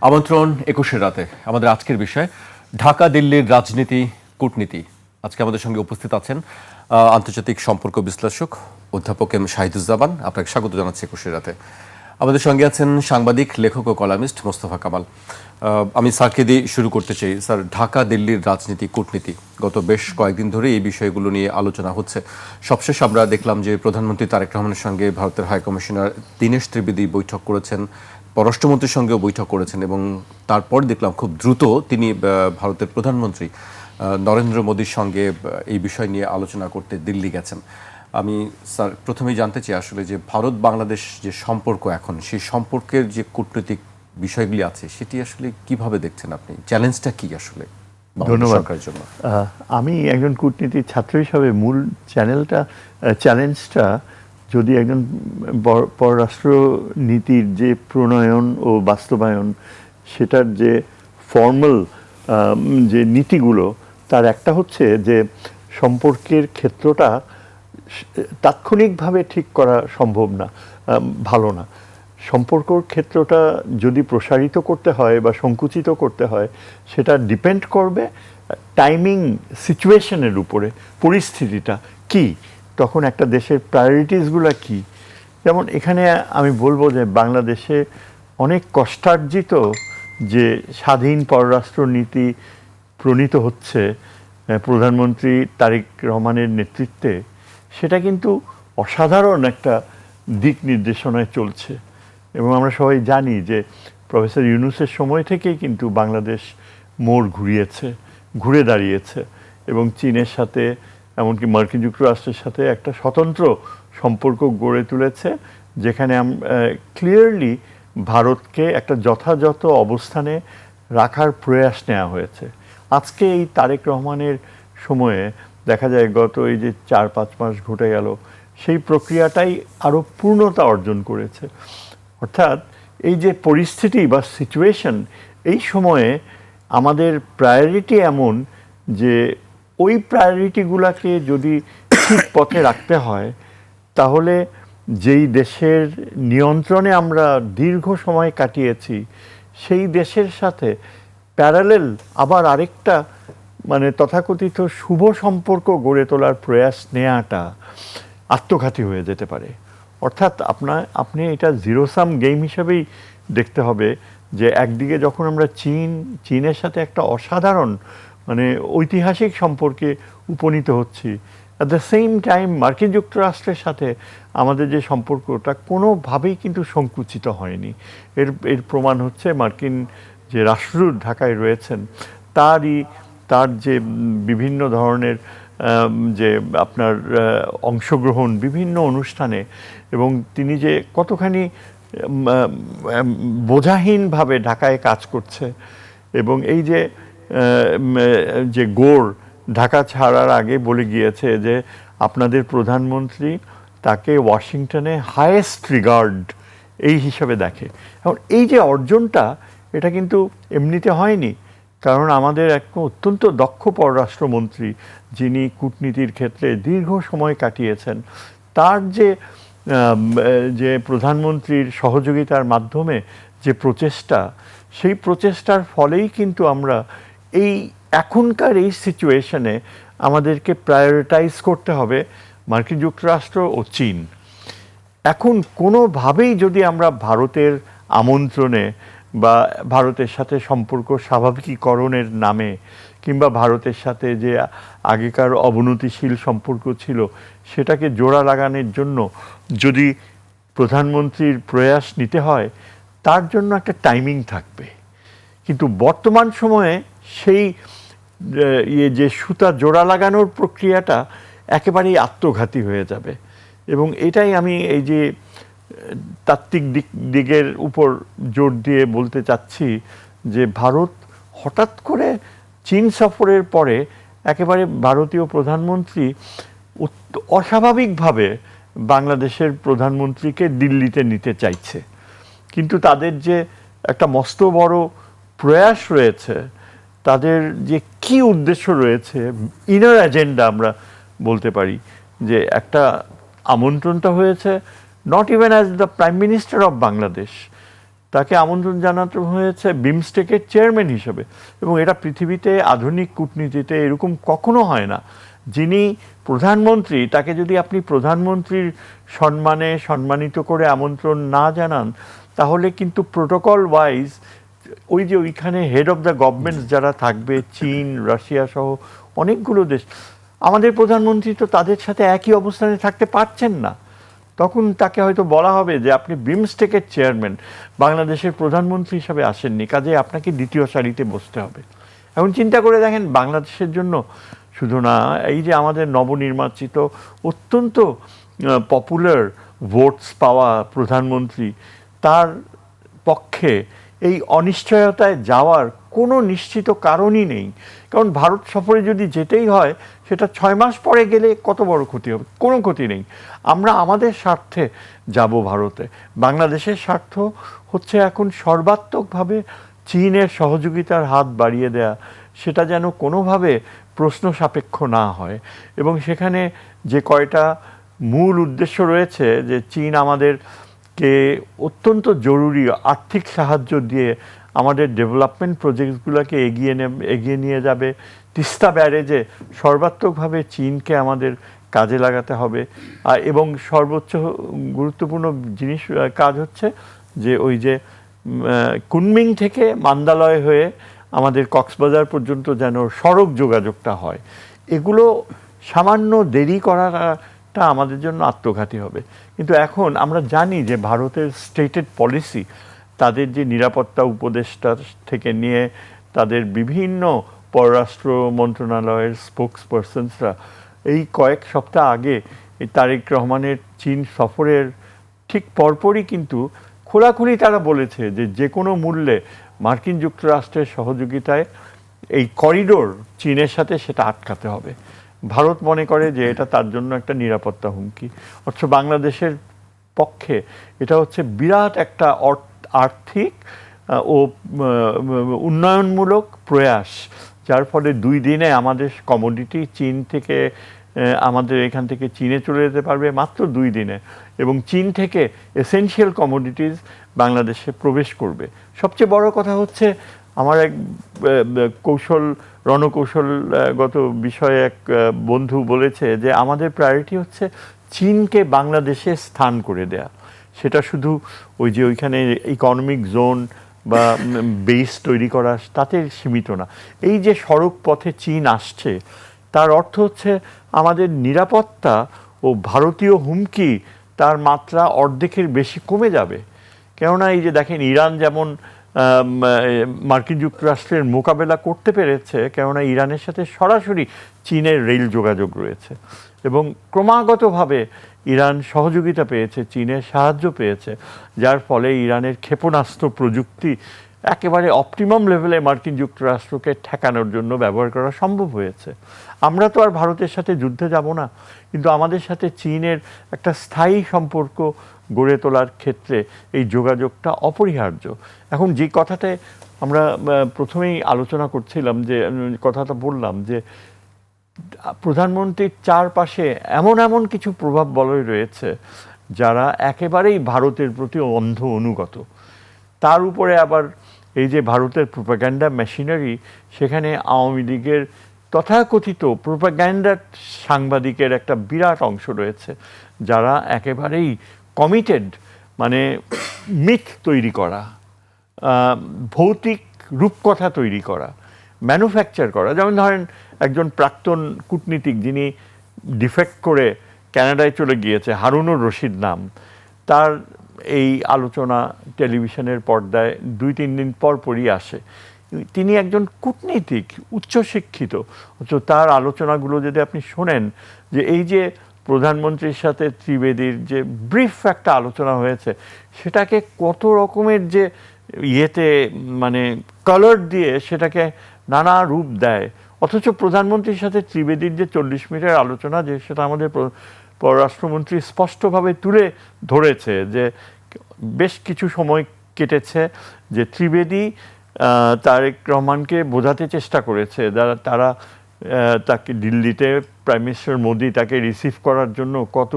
আমন্ত্রণ ২১-এর রাতে আমাদের আজকের বিষয় ঢাকা দিল্লির রাজনীতি কূটনীতি। আজকে আমাদের সঙ্গে উপস্থিত আছেন আন্তর্জাতিক সম্পর্ক বিশ্লেষক অধ্যাপক এম শাহিদুজ্জামান। আপনাকে স্বাগত জানাচ্ছি ২১-এর রাতে। আমাদের সঙ্গে আছেন সাংবাদিক, লেখক ও কলামিস্ট মোস্তফা কামাল। আমি স্যারকে দিয়ে শুরু করতে চাই। স্যার, ঢাকা দিল্লির রাজনীতি কূটনীতি গত বেশ কয়েকদিন ধরে এই বিষয়গুলো নিয়ে আলোচনা হচ্ছে। সবশেষ আমরা দেখলাম যে প্রধানমন্ত্রী তারেক রহমানের সঙ্গে ভারতের হাই কমিশনার দীনেশ ত্রিবেদী বৈঠক করেছেন, পররাষ্ট্রমন্ত্রীর সঙ্গেও বৈঠক করেছেন এবং তারপর দেখলাম খুব দ্রুত তিনি ভারতের প্রধানমন্ত্রী নরেন্দ্র মোদীর সঙ্গে এই বিষয় নিয়ে আলোচনা করতে দিল্লি গেছেন। আমি স্যার প্রথমেই জানতে চাই আসলে যে ভারত বাংলাদেশ যে সম্পর্ক এখন, সেই সম্পর্কের যে কূটনৈতিক বিষয়গুলি আছে সেটি আসলে কিভাবে দেখছেন আপনি? চ্যালেঞ্জটা কি আসলে বাংলাদেশ সরকারের জন্য? আমি একজন কূটনীতির ছাত্র হিসাবে মূল চ্যালেঞ্জটা যদি একজন পররাষ্ট্র নীতির যে প্রণয়ন ও বাস্তবায়ন, সেটার যে ফর্মাল যে নীতিগুলো, তার একটা হচ্ছে যে সম্পর্কের ক্ষেত্রটা তাৎক্ষণিকভাবে ঠিক করা সম্ভব না, ভালো না। সম্পর্কর ক্ষেত্রটা যদি প্রসারিত করতে হয় বা সংকুচিত করতে হয়, সেটা ডিপেন্ড করবে টাইমিং সিচুয়েশনের উপরে। পরিস্থিতিটা কি, তখন একটা দেশের প্রায়োরিটিসগুলো কি। যেমন এখানে আমি বলবো যে বাংলাদেশে অনেক কষ্টার্জিত যে স্বাধীন পররাষ্ট্র নীতি প্রণীত হচ্ছে প্রধানমন্ত্রী তারেক রহমানের নেতৃত্বে, সেটা কিন্তু অসাধারণ একটা দিক নির্দেশনায় চলছে। এবং আমরা সবাই জানি যে প্রফেসর ইউনূসের সময় থেকেই কিন্তু বাংলাদেশ মোড় ঘুরে দাঁড়িয়েছে এবং চীনের সাথে, এমনকি মার্কিন যুক্তরাষ্ট্রের সাথে একটা স্বতন্ত্র সম্পর্ক গড়ে তুলেছে, যেখানে ক্লিয়ারলি ভারতকে একটা যথাযথ অবস্থানে রাখার প্রয়াস নেওয়া হয়েছে। আজকে এই তারেক রহমানের সময়ে দেখা যায় গত এই যে 4-5 মাস ঘটে গেল, সেই প্রক্রিয়াটাই আরও পূর্ণতা অর্জন করেছে। অর্থাৎ এই যে পরিস্থিতি বা সিচুয়েশন, এই সময়ে আমাদের প্রায়োরিটি এমন যে ওই প্রায়োরিটিগুলোকে যদি ঠিক পথে রাখতে হয়, তাহলে যেই দেশের নিয়ন্ত্রণে আমরা দীর্ঘ সময় কাটিয়েছি, সেই দেশের সাথে প্যারালেল আবার আরেকটা তথাকথিত শুভ সম্পর্ক গড়ে তোলার প্রয়াস নেওয়াটা আত্মঘাতী হয়ে যেতে পারে। অর্থাৎ আপনি এটা জিরো সাম গেম হিসাবেই দেখতে হবে যে একদিকে যখন আমরা চীনের সাথে একটা অসাধারণ ঐতিহাসিক সম্পর্কে উপনীত হচ্ছি, অ্যাট দ্য সেম টাইম মার্কিন যুক্তরাষ্ট্রের সাথে আমাদের যে সম্পর্কটা কোনোভাবেই কিন্তু সংকুচিত হয়নি। এর প্রমাণ হচ্ছে মার্কিন যে রাষ্ট্রদূত ঢাকায় রয়েছেন, তার যে বিভিন্ন ধরনের যে আপনার অংশগ্রহণ বিভিন্ন অনুষ্ঠানে, এবং তিনি যে কতখানি বোঝাহীনভাবে ঢাকায় কাজ করছে, এবং এই যে গোর ঢাকা ছাড়ার আগে বলে গিয়েছে যে আপনাদের প্রধানমন্ত্রী তাকে ওয়াশিংটনে হাইয়েস্ট রিগার্ড এই হিসাবে দেখে। এখন এই যে অর্জনটা, এটা কিন্তু এমনিতে হয়নি, কারণ আমাদের এক অত্যন্ত দক্ষ পররাষ্ট্রমন্ত্রী, যিনি কূটনীতির ক্ষেত্রে দীর্ঘ সময় কাটিয়েছেন, তার যে প্রধানমন্ত্রীর সহযোগিতার মাধ্যমে যে প্রচেষ্টা, সেই প্রচেষ্টার ফলেই কিন্তু আমরা এখনকার এই সিচুয়েশনে আমাদেরকে প্রায়োরিটাইজ করতে হবে মার্কিন যুক্তরাষ্ট্র ও চীন। এখন কোনোভাবেই যদি আমরা ভারতের আমন্ত্রণে বা ভারতের সাথে সম্পর্ক স্বাভাবিকীকরণের নামে, কিংবা ভারতের সাথে যে আগেকার অবনতিশীল সম্পর্ক ছিল সেটাকে জোড়া লাগানোর জন্য যদি প্রধানমন্ত্রীর প্রয়াস নিতে হয়, তার জন্য একটা টাইমিং থাকবে। কিন্তু বর্তমান সময়ে সেই যে সুতা জোড়া লাগানোর প্রক্রিয়াটা একেবারেই আত্মঘাতী হয়ে যাবে। এবং এটাই আমি এই যে তাত্ত্বিক দিকের উপর জোর দিয়ে বলতে চাচ্ছি যে ভারত হঠাৎ করে চীন সফরের পরে একেবারে ভারতীয় প্রধানমন্ত্রী অস্বাভাবিকভাবে বাংলাদেশের প্রধানমন্ত্রীকে দিল্লিতে নিতে চাইছে। কিন্তু তাদের যে একটা মস্ত বড় প্রয়াস রয়েছে, তাদের যে কি উদ্দেশ্য রয়েছে, ইনার এজেন্ডা আমরা বলতে পারি, যে একটা আমন্ত্রণটা হয়েছে not even as the prime minister of Bangladesh, তাকে আমন্ত্রণ জানানো হয়েছে বিমস্টেকের চেয়ারম্যান হিসেবে, এবং এটা পৃথিবীতে আধুনিক কূটনীতিতে এরকম কখনো হয় না। যিনি প্রধানমন্ত্রী তাকে যদি আপনি প্রধানমন্ত্রীর সম্মানে সম্মানিত করে আমন্ত্রণ না জানান, তাহলে কিন্তু প্রোটোকল ওয়াইজ ওই যে ওইখানে হেড অফ দ্য গভর্নমেন্টস যারা থাকবে, চীন, রাশিয়া সহ অনেকগুলো দেশ, আমাদের প্রধানমন্ত্রী তো তাদের সাথে একই অবস্থানে থাকতে পারছেন না। তখন তাকে হয়তো বলা হবে যে আপনি বিমস্টেকের চেয়ারম্যান, বাংলাদেশের প্রধানমন্ত্রী হিসাবে আসেননি, কাজে আপনাকে দ্বিতীয় সারিতে বসতে হবে। এখন চিন্তা করে দেখেন, বাংলাদেশের জন্য শুধু না, এই যে আমাদের নবনির্বাচিত অত্যন্ত পপুলার ভোটস পাওয়া প্রধানমন্ত্রী, তার পক্ষে এই অনিশ্চয়তায় যাওয়ার কোনো নিশ্চিত কারণই নেই। কারণ ভারত সফরে যদি যেতেই হয়, সেটা 6 মাস পরে গেলে কত বড় ক্ষতি হবে? কোনো ক্ষতি নেই। আমরা আমাদের স্বার্থে যাব ভারতে। বাংলাদেশের স্বার্থ হচ্ছে এখন সর্বাত্মকভাবে চীনের সহযোগিতার হাত বাড়িয়ে দেয়া, সেটা যেন কোনোভাবে প্রশ্ন সাপেক্ষ না হয়। এবং সেখানে যে কয়টা মূল উদ্দেশ্য রয়েছে, যে চীন আমাদেরকে অত্যন্ত জরুরি আর্থিক সাহায্য দিয়ে আমাদের ডেভেলপমেন্ট প্রজেক্টগুলোকে এগিয়ে নিয়ে যাবে। তিস্তা ব্যারেজে সর্বাত্মকভাবে চীনকে আমাদের কাজে লাগাতে হবে। এবং সর্বোচ্চ গুরুত্বপূর্ণ কাজ হচ্ছে যে ওই যে কুনমিং থেকে মান্দালয় হয়ে আমাদের কক্সবাজার পর্যন্ত যেন সড়ক যোগাযোগটা হয়। এগুলো সামান্য দেরি করাটা আমাদের জন্য আত্মঘাতী হবে। কিন্তু এখন আমরা জানি যে ভারতের স্টেটেড পলিসি, তাদের যে নিরাপত্তা উপদেষ্টা থেকে নিয়ে তাদের বিভিন্ন পররাষ্ট্র মন্ত্রণালয়ের স্পোক্স পারসনসরা এই কয়েক সপ্তাহ আগে এই তারেক রহমানের চীন সফরের ঠিক পরপরই কিন্তু খোলাখুলি তারা বলেছে যে যে কোনো মূল্যে মার্কিন যুক্তরাষ্ট্রের সহযোগিতায় এই করিডোর চীনের সাথে সেটা আটকাতে হবে। ভারত মনে করে যে এটা তার জন্য একটা নিরাপত্তা হুমকি। অথচ বাংলাদেশের পক্ষে এটা হচ্ছে বিরাট একটা আর্থিক ও উন্নয়নমূলক প্রয়াস, যার ফলে 2 দিনে আমাদের কমোডিটি চীন থেকে আমাদের এখান থেকে চীনে চলে যেতে পারবে মাত্র 2 দিনে, এবং চীন থেকে এসেনশিয়াল কমোডিটিস বাংলাদেশে প্রবেশ করবে। সবচেয়ে বড় কথা হচ্ছে, আমার এক রণকৌশলগত বিষয়ে এক বন্ধু বলেছে যে আমাদের প্রায়োরিটি হচ্ছে চীনকে বাংলাদেশে স্থান করে দেয়া। সেটা শুধু ওই যে ওইখানে ইকোনমিক জোন বা বেস তৈরি করা তাতে সীমিত না। এই যে সড়ক পথে চীন আসছে, তার অর্থ হচ্ছে আমাদের নিরাপত্তা ও ভারতীয় হুমকি তার মাত্রা অর্ধেকের বেশি কমে যাবে। কেননা এই যে দেখেন, ইরান যেমন মার্কিন যুক্তরাষ্ট্রের মোকাবেলা করতে পেরেছে, কেননা ইরানের সাথে সরাসরি চীনের রেল যোগাযোগ রয়েছে, এবং ক্রমাগতভাবে ইরান সহযোগিতা পেয়েছে, চীনের সাহায্য পেয়েছে, যার ফলে ইরানের ক্ষেপণাস্ত্র প্রযুক্তি একেবারে অপটিমাম লেভেলে মার্কিন যুক্তরাষ্ট্রকে ঠেকানোর জন্য ব্যবহার করা সম্ভব হয়েছে। আমরা তো আর ভারতের সাথে যুদ্ধে যাব না, কিন্তু আমাদের সাথে চীনের একটা স্থায়ী সম্পর্ক গড়ে তোলার ক্ষেত্রে এই যোগাযোগটা অপরিহার্য। এখন যে কথাতে আমরা প্রথমেই আলোচনা করছিলাম, যে কথাটা বললাম যে প্রধানমন্ত্রীর চারপাশে এমন এমন কিছু প্রভাব বলয় রয়েছে যারা একেবারেই ভারতের প্রতি অন্ধ অনুগত। তার উপরে আবার এই যে ভারতের প্রোপাগ্যান্ডা মেশিনারি, সেখানে আওয়ামী লীগের তথাকথিত প্রোপাগ্যান্ডা সাংবাদিকের একটা বিরাট অংশ রয়েছে, যারা একেবারেই কমিটেড, মানে মিথ তৈরি করা, ভৌতিক রূপকথা তৈরি করা, ম্যানুফ্যাকচার করা। যেমন ধরেন একজন প্রাক্তন কূটনীতিক যিনি ডিফেক্ট করে কানাডায় চলে গিয়েছে, হারুনুর রশিদ নাম, তার এই আলোচনা টেলিভিশনের পর্দায় 2-3 দিন পর পরই আসে। তিনি একজন কূটনীতিক, উচ্চশিক্ষিত, অথচ তার আলোচনাগুলো যদি আপনি শোনেন, যে এই যে প্রধানমন্ত্রীর সাথে ত্রিবেদীর যে ব্রিফ একটা আলোচনা হয়েছে, সেটাকে কত রকমের যে ইয়েতে মানে কালার দিয়ে সেটাকে নানা রূপ দেয়। অথচ প্রধানমন্ত্রীর সাথে ত্রিবেদীর যে 40 মিনিটের আলোচনা, যে সেটা আমাদের পররাষ্ট্রমন্ত্রী স্পষ্টভাবে তুলে ধরেছে, যে বেশ কিছু সময় কেটেছে যে ত্রিবেদী তারেক রহমানকে বোঝাতে চেষ্টা করেছে, তারা তাকে দিল্লিতে প্রাইম মিনিস্টার মোদি তাকে রিসিভ করার জন্য কত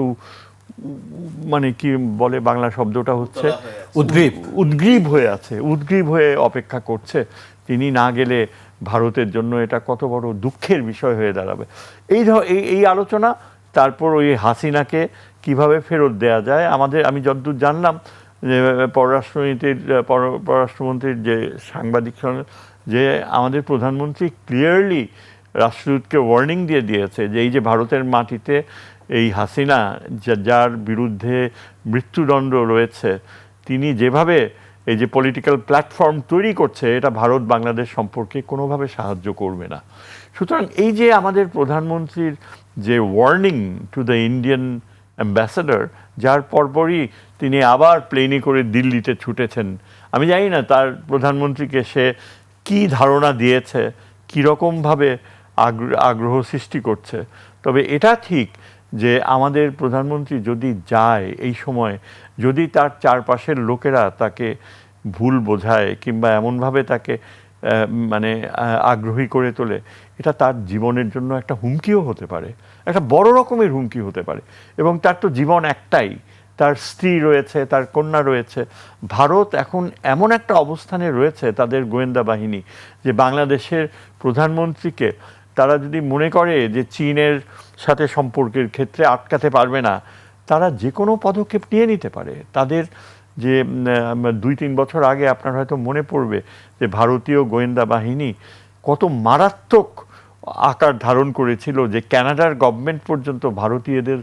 মানে কি বলে বাংলা শব্দটা হচ্ছে উদ্গ্রীব। উদ্গ্রীব হয়ে অপেক্ষা করছে। তিনি না গেলে ভারতের জন্য এটা কত বড় দুঃখের বিষয় হয়ে দাঁড়াবে। এই আলোচনা, তারপর ওই হাসিনাকে কিভাবে ফেরত দেয়া যায়। আমি যতদূর জানলাম যে পররাষ্ট্রমন্ত্রীর যে সাংবাদিক যে আমাদের প্রধানমন্ত্রী ক্লিয়ারলি রাষ্ট্রদূতকে ওয়ার্নিং দিয়ে দিয়েছে যে এই যে ভারতের মাটিতে এই হাসিনা যার বিরুদ্ধে মৃত্যুদণ্ড রয়েছে, তিনি যেভাবে এই যে পলিটিক্যাল প্ল্যাটফর্ম তৈরি করছে, এটা ভারত বাংলাদেশ সম্পর্কে কোনোভাবে সাহায্য করবে না। সুতরাং এই যে আমাদের প্রধানমন্ত্রীর যে warning to the Indian ambassador, যার পরপরই তিনি আবার প্লেনে করে দিল্লিতে ছুটেছেন। আমি জানি না তার প্রধানমন্ত্রীকে সে কি ধারণা দিয়েছে, কীরকমভাবে আগ্রহ সৃষ্টি করছে। তবে এটা ঠিক যে আমাদের প্রধানমন্ত্রী যদি যায় এই সময়, যদি তার চারপাশের লোকেরা তাকে ভুল বোঝায় কিংবা এমনভাবে তাকে মানে আগ্রহী করে তোলে, এটা তার জীবনের জন্য একটা হুমকিও হতে পারে, একটা বড় রকমের হুমকি হতে পারে। এবং তার তো জীবন একটাই, তার স্ত্রী রয়েছে, তার কন্যা রয়েছে। ভারত এখন এমন একটা অবস্থানে রয়েছে, তাদের গোয়েন্দা বাহিনী, যে বাংলাদেশের প্রধানমন্ত্রীকে তারা যদি মনে করে যে চীনের সাথে সম্পর্কের ক্ষেত্রে আটকাতে পারবে না, তারা যে কোনো পদক্ষেপ নিয়ে নিতে পারে। তাদের যে 2-3 বছর আগে আপনার হয়তো মনে পড়বে যে ভারতীয় গোয়েন্দা বাহিনী কত মারাত্মক আকার ধারণ করেছিল, যে কানাডার গভর্নমেন্ট পর্যন্ত ভারতীয়দের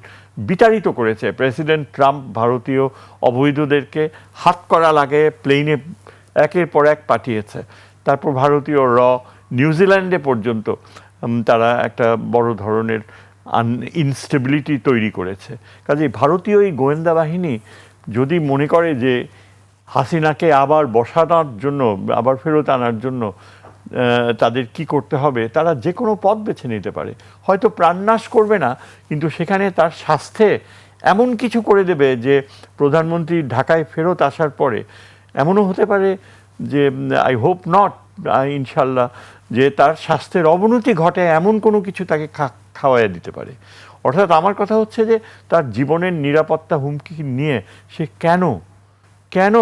বিতাড়িত করেছে। প্রেসিডেন্ট ট্রাম্প ভারতীয় অবৈধদেরকে হাত করা লাগে প্লেনে একের পর এক পাঠিয়েছে। তারপর ভারতীয় নিউজিল্যান্ডে পর্যন্ত তারা একটা বড় ধরনের ইনস্টেবিলিটি তৈরি করেছে। কাজেই ভারতীয় এই গোয়েন্দা বাহিনী যদি মনে করে যে হাসিনাকে আবার বসানোর জন্য, আবার ফেরত আনার জন্য তাদের কি করতে হবে, তারা যে কোনো পথ বেছে নিতে পারে। হয়তো প্রাণনাশ করবে না, কিন্তু সেখানে তার স্বাস্থ্যে এমন কিছু করে দেবে যে প্রধানমন্ত্রী ঢাকায় ফেরত আসার পরে এমনও হতে পারে যে, আই হোপ নট, ইনশাল্লাহ, যে তার স্বাস্থ্যের অবনতি ঘটে এমন কোনো কিছু তাকে খাওয়াইয়া দিতে পারে। অর্থাৎ আমার কথা হচ্ছে যে তার জীবনের নিরাপত্তা হুমকি নিয়ে সে কেন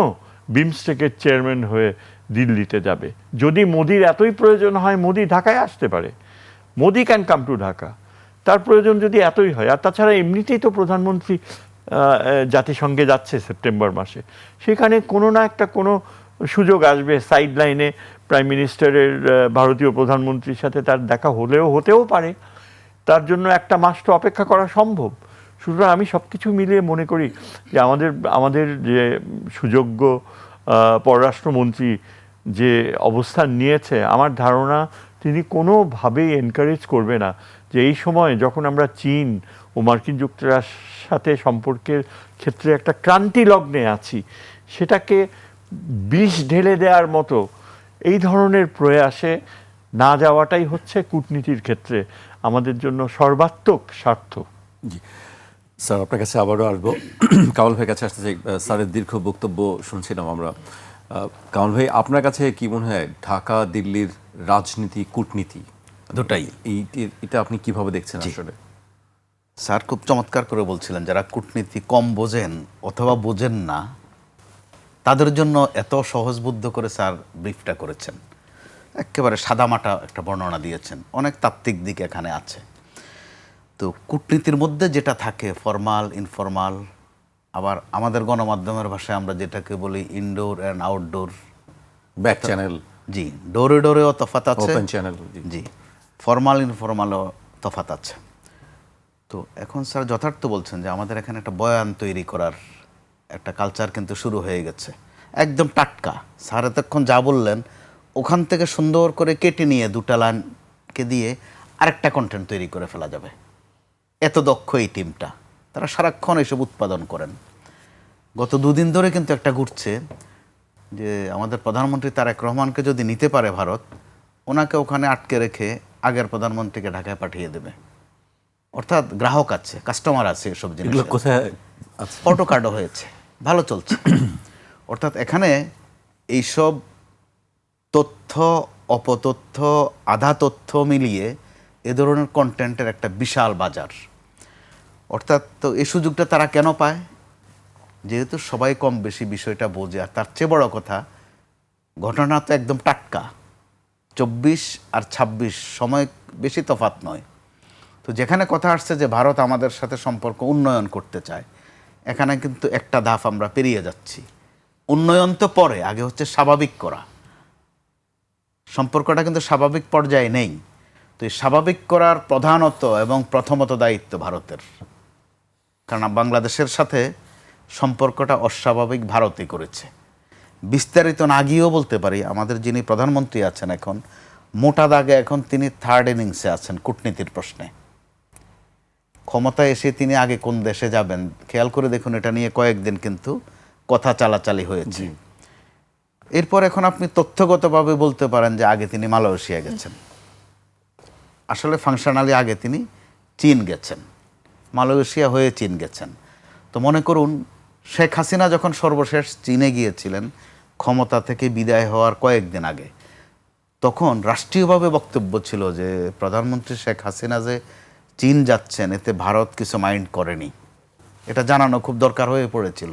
বিমস্টেকের চেয়ারম্যান হয়ে দিল্লিতে যাবে? যদি মোদির এতই প্রয়োজন হয়, মোদি ঢাকায় আসতে পারে। Modi can come to Dhaka, তার প্রয়োজন যদি এতই হয়। আর তাছাড়া এমনিতেই তো প্রধানমন্ত্রী জাতিসংঘে যাচ্ছে সেপ্টেম্বর মাসে, সেখানে কোনো না একটা কোনো সুযোগ আসবে, সাইড লাইনে প্রাইম মিনিস্টারের ভারতীয় প্রধানমন্ত্রীর সাথে তার দেখা হতেও পারে। তার জন্য একটা মাস তো অপেক্ষা করা সম্ভব। সুতরাং আমি সব কিছু মিলিয়ে মনে করি যে আমাদের যে সুযোগ্য পররাষ্ট্রমন্ত্রী যে অবস্থান নিয়েছে, আমার ধারণা তিনি কোনোভাবেই এনকারেজ করবে না যে এই সময় যখন আমরা চীন ও মার্কিন যুক্তরাষ্ট্রের সাথে সম্পর্কের ক্ষেত্রে একটা ক্রান্তি লগ্নে আছি, সেটাকে বিষ ঢেলে দেওয়ার মতো এই ধরনের প্রয়াসে না যাওয়াটাই হচ্ছে কূটনীতির ক্ষেত্রে আমাদের জন্য সর্বাত্মক স্বার্থ। জি স্যার, আপনার কাছে আবারও আসবো। কামাল ভাইয়ের কাছে আসতে চাই। স্যারের দীর্ঘ বক্তব্য শুনছিলাম আমরা। কামাল ভাই, আপনার কাছে কি মনে হয় ঢাকা দিল্লির রাজনীতি কূটনীতি দুটাই, এটা আপনি কিভাবে দেখছেন? আসলে স্যার খুব চমৎকার করে বলছিলেন, যারা কূটনীতি কম বোঝেন অথবা বোঝেন না, তাদের জন্য এত সহজবুদ্ধ করে স্যার ব্রিফটা করেছেন। একেবারে সাদামাটা একটা বর্ণনা দিয়েছেন, অনেক তাত্ত্বিক দিক এখানে আছে। তো কূটনীতির মধ্যে যেটা থাকে ফরমাল, ইনফরমাল, আবার আমাদের গণমাধ্যমের ভাষায় আমরা যেটাকে বলি indoor and outdoor, back channel, জি, ডোরে ডোরেও তফাৎ আছে, ওপেন চ্যানেল, জি, ফরমাল ইনফরমালও তফাৎ আছে। তো এখন স্যার যথার্থ বলছেন যে আমাদের এখানে একটা বয়ান তৈরি করার একটা কালচার কিন্তু শুরু হয়ে গেছে, একদম টাটকা। স্যার এতক্ষণ যা বললেন ওখান থেকে সুন্দর করে কেটে নিয়ে দুটা লাইনকে দিয়ে আরেকটা কন্টেন্ট তৈরি করে ফেলা যাবে। এত দক্ষ এই টিমটা, তারা সারাক্ষণ এসব উৎপাদন করেন। গত 2 দিন ধরে কিন্তু একটা ঘুরছে যে আমাদের প্রধানমন্ত্রী তারেক রহমানকে যদি নিতে পারে ভারত, ওনাকে ওখানে আটকে রেখে আগের প্রধানমন্ত্রীকে ঢাকায় পাঠিয়ে দেবে। অর্থাৎ গ্রাহক আছে, কাস্টমার আছে, এসব জিনিস কোথায় অটোকার্ডও হয়েছে, ভালো চলছে। অর্থাৎ এখানে এইসব তথ্য, অপতথ্য, আধা তথ্য মিলিয়ে এ ধরনের কন্টেন্টের একটা বিশাল বাজার। অর্থাৎ তো এই সুযোগটা তারা কেন পায়? যেহেতু সবাই কম বেশি বিষয়টা বোঝে, আর তার চেয়ে বড় কথা ঘটনা তো একদম টাটকা, 24 আর 26 সময় বেশি তফাৎ নয়। তো যেখানে কথা আসছে যে ভারত আমাদের সাথে সম্পর্ক উন্নয়ন করতে চায়, এখানে কিন্তু একটা ধাপ আমরা পেরিয়ে যাচ্ছি। উন্নয়ন তো পরে, আগে হচ্ছে স্বাভাবিক করা। সম্পর্কটা কিন্তু স্বাভাবিক পর্যায়ে নেই। তো এই স্বাভাবিক করার প্রধানত এবং প্রথমত দায়িত্ব ভারতের, কারণ বাংলাদেশের সাথে সম্পর্কটা অস্বাভাবিক ভারতই করেছে। বিস্তারিত না গিয়েও বলতে পারি, আমাদের যিনি প্রধানমন্ত্রী আছেন এখন, মোটা দাগে এখন তিনি থার্ড ইনিংসে আছেন কূটনীতির প্রশ্নে। ক্ষমতায় এসে তিনি আগে কোন দেশে যাবেন খেয়াল করে দেখুন, এটা নিয়ে কয়েকদিন কিন্তু কথা চালাচালি হয়েছে। এরপর এখন আপনি তথ্যগতভাবে বলতে পারেন যে আগে তিনি মালয়েশিয়া গেছেন, আসলে ফাংশনালি আগে তিনি চীন গেছেন, মালয়েশিয়া হয়ে চীন গেছেন। তো মনে করুন শেখ হাসিনা যখন সর্বশেষ চীনে গিয়েছিলেন ক্ষমতা থেকে বিদায় হওয়ার কয়েকদিন আগে, তখন রাষ্ট্রীয়ভাবে বক্তব্য ছিল যে প্রধানমন্ত্রী শেখ হাসিনা যে চীন যাচ্ছেন এতে ভারত কিছু মাইন্ড করেনি। এটা জানানো খুব দরকার হয়ে পড়েছিল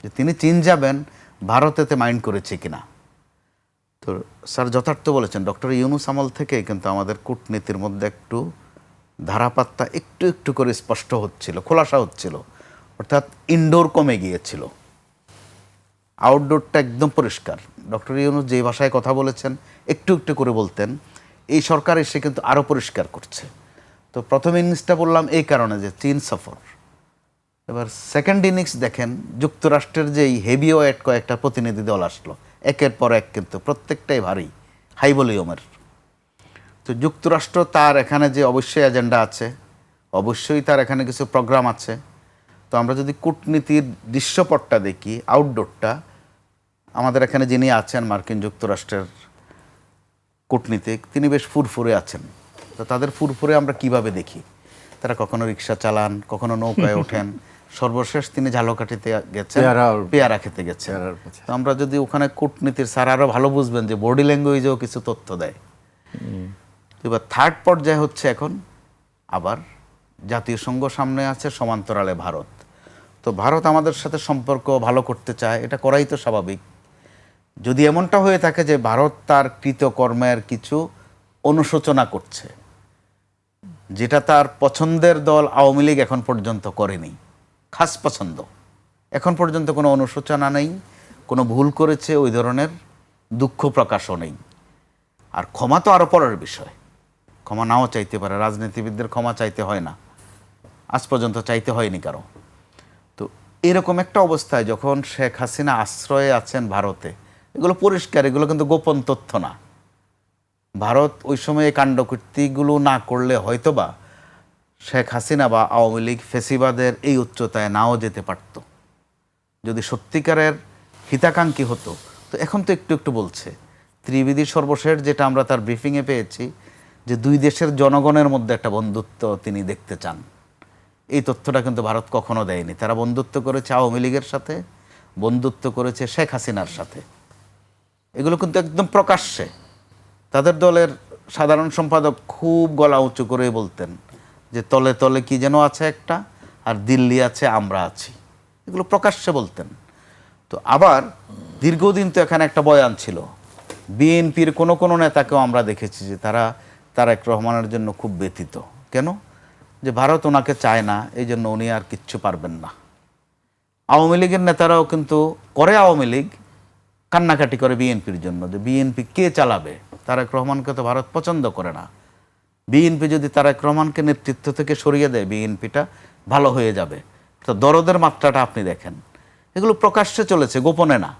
যে তিনি চীন যাবেন, ভারত এতে মাইন্ড করেছে কিনা। তো স্যার যথার্থ বলেছেন, ডক্টর ইউনূস আমল থেকে কিন্তু আমাদের কূটনীতির মধ্যে একটু ধারাপাত্তা একটু একটু করে স্পষ্ট হচ্ছিল, খোলাসা হচ্ছিল। অর্থাৎ ইনডোর কমে গিয়েছিল, আউটডোরটা একদম পরিষ্কার। ডক্টর ইউনূস যে ভাষায় কথা বলেছেন একটু একটু করে বলতেন, এই সরকার এসে কিন্তু আরও পরিষ্কার করছে। তো প্রথম ইনিংসটা বললাম এই কারণে যে চীন সফর। এবার সেকেন্ড ইনিংস দেখেন, যুক্তরাষ্ট্রের যেই হেভি ওয়েট কয়েকটা প্রতিনিধি দল আসলো একের পর এক, কিন্তু প্রত্যেকটাই ভারী, হাই ভলিউমের। তো যুক্তরাষ্ট্র তার এখানে যে অবশ্যই এজেন্ডা আছে, অবশ্যই তার এখানে কিছু প্রোগ্রাম আছে। তো আমরা যদি কূটনীতির দৃশ্যপটটা দেখি, আউটডোরটা, আমাদের এখানে যিনি আছেন মার্কিন যুক্তরাষ্ট্রের কূটনীতিক, তিনি বেশ ফুরফুরে আছেন। তো তাদের ফুরফুরে আমরা কিভাবে দেখি? তারা কখনো রিক্সা চালান, কখনো নৌকায় ওঠেন, সর্বশেষ তিনি ঝালকাঠিতে গেছেন, পেয়ারা খেতে গেছেন। তো আমরা যদি ওখানে কূটনীতির স্যার আরও ভালো বুঝবেন যে বডি ল্যাঙ্গুয়েজেও কিছু তথ্য দেয়। এবার থার্ড পর্যায়ে হচ্ছে এখন আবার জাতীয় সংঘ সামনে আছে, সমান্তরালে ভারত। তো ভারত আমাদের সাথে সম্পর্ক ভালো করতে চায়, এটা করাই তো স্বাভাবিক। যদি এমনটা হয়ে থাকে যে ভারত তার কৃতকর্মের কিছু অনুশোচনা করছে, যেটা তার পছন্দের দল আওয়ামী লীগ এখন পর্যন্ত করেনি, খাস পছন্দ, এখন পর্যন্ত কোনো অনুশোচনা নেই, কোনো ভুল করেছে ওই ধরনের দুঃখ প্রকাশও নেই। আর ক্ষমা তো আরও পরের বিষয়, ক্ষমা নাও চাইতে পারে, রাজনীতিবিদদের ক্ষমা চাইতে হয় না, আজ পর্যন্ত চাইতে হয়নি কারো। তো এরকম একটা অবস্থায় যখন শেখ হাসিনা আশ্রয়ে আছেন ভারতে, এগুলো পরিষ্কার, এগুলো কিন্তু গোপন তথ্য না। ভারত ওই সময়ে কাণ্ডকীর্তিগুলো না করলে হয়তোবা শেখ হাসিনা বা আওয়ামী লীগ ফেসিবাদের এই উচ্চতায় নাও যেতে পারত। যদি সত্যিকারের হিতাকাঙ্ক্ষী হতো, তো এখন তো একটু একটু বলছে। ত্রিবেদী সর্বশেষ যেটা আমরা তার ব্রিফিংয়ে পেয়েছি, যে দুই দেশের জনগণের মধ্যে একটা বন্ধুত্ব তিনি দেখতে চান। এই তথ্যটা কিন্তু ভারত কখনো দেয়নি। তারা বন্ধুত্ব করেছে আওয়ামী লীগের সাথে, বন্ধুত্ব করেছে শেখ হাসিনার সাথে, এগুলো কিন্তু একদম প্রকাশ্যে। তাদের দলের সাধারণ সম্পাদক খুব গলা উঁচু করে বলতেন যে তলে তলে কি যেন আছে একটা, আর দিল্লি আছে, আমরা আছি, এগুলো প্রকাশ্যে বলতেন। তো আবার দীর্ঘদিন তো এখানে একটা বয়ান ছিল, বিএনপির কোনো কোনো নেতাকেও আমরা দেখেছি যে তারা তারেক রহমানের জন্য খুব ব্যথিত। কেন? যে ভারত ওনাকে চায় না, এই জন্য উনি আর কিচ্ছু পারবেন না। আওয়ামী লীগের নেতারাও কিন্তু করে, আওয়ামী লীগ কান্নাকাটি করে বিএনপির জন্য, যে বিএনপি কে চালাবে, তারেক রহমানকে তো ভারত পছন্দ করে না। বিএনপি যদি তারেক রহমানকে নেতৃত্ব থেকে সরিয়ে দেয়, বিএনপিটা ভালো হয়ে যাবে। তো দরদের মাত্রাটা আপনি দেখেন, এগুলো প্রকাশ্যে চলেছে, গোপনে না,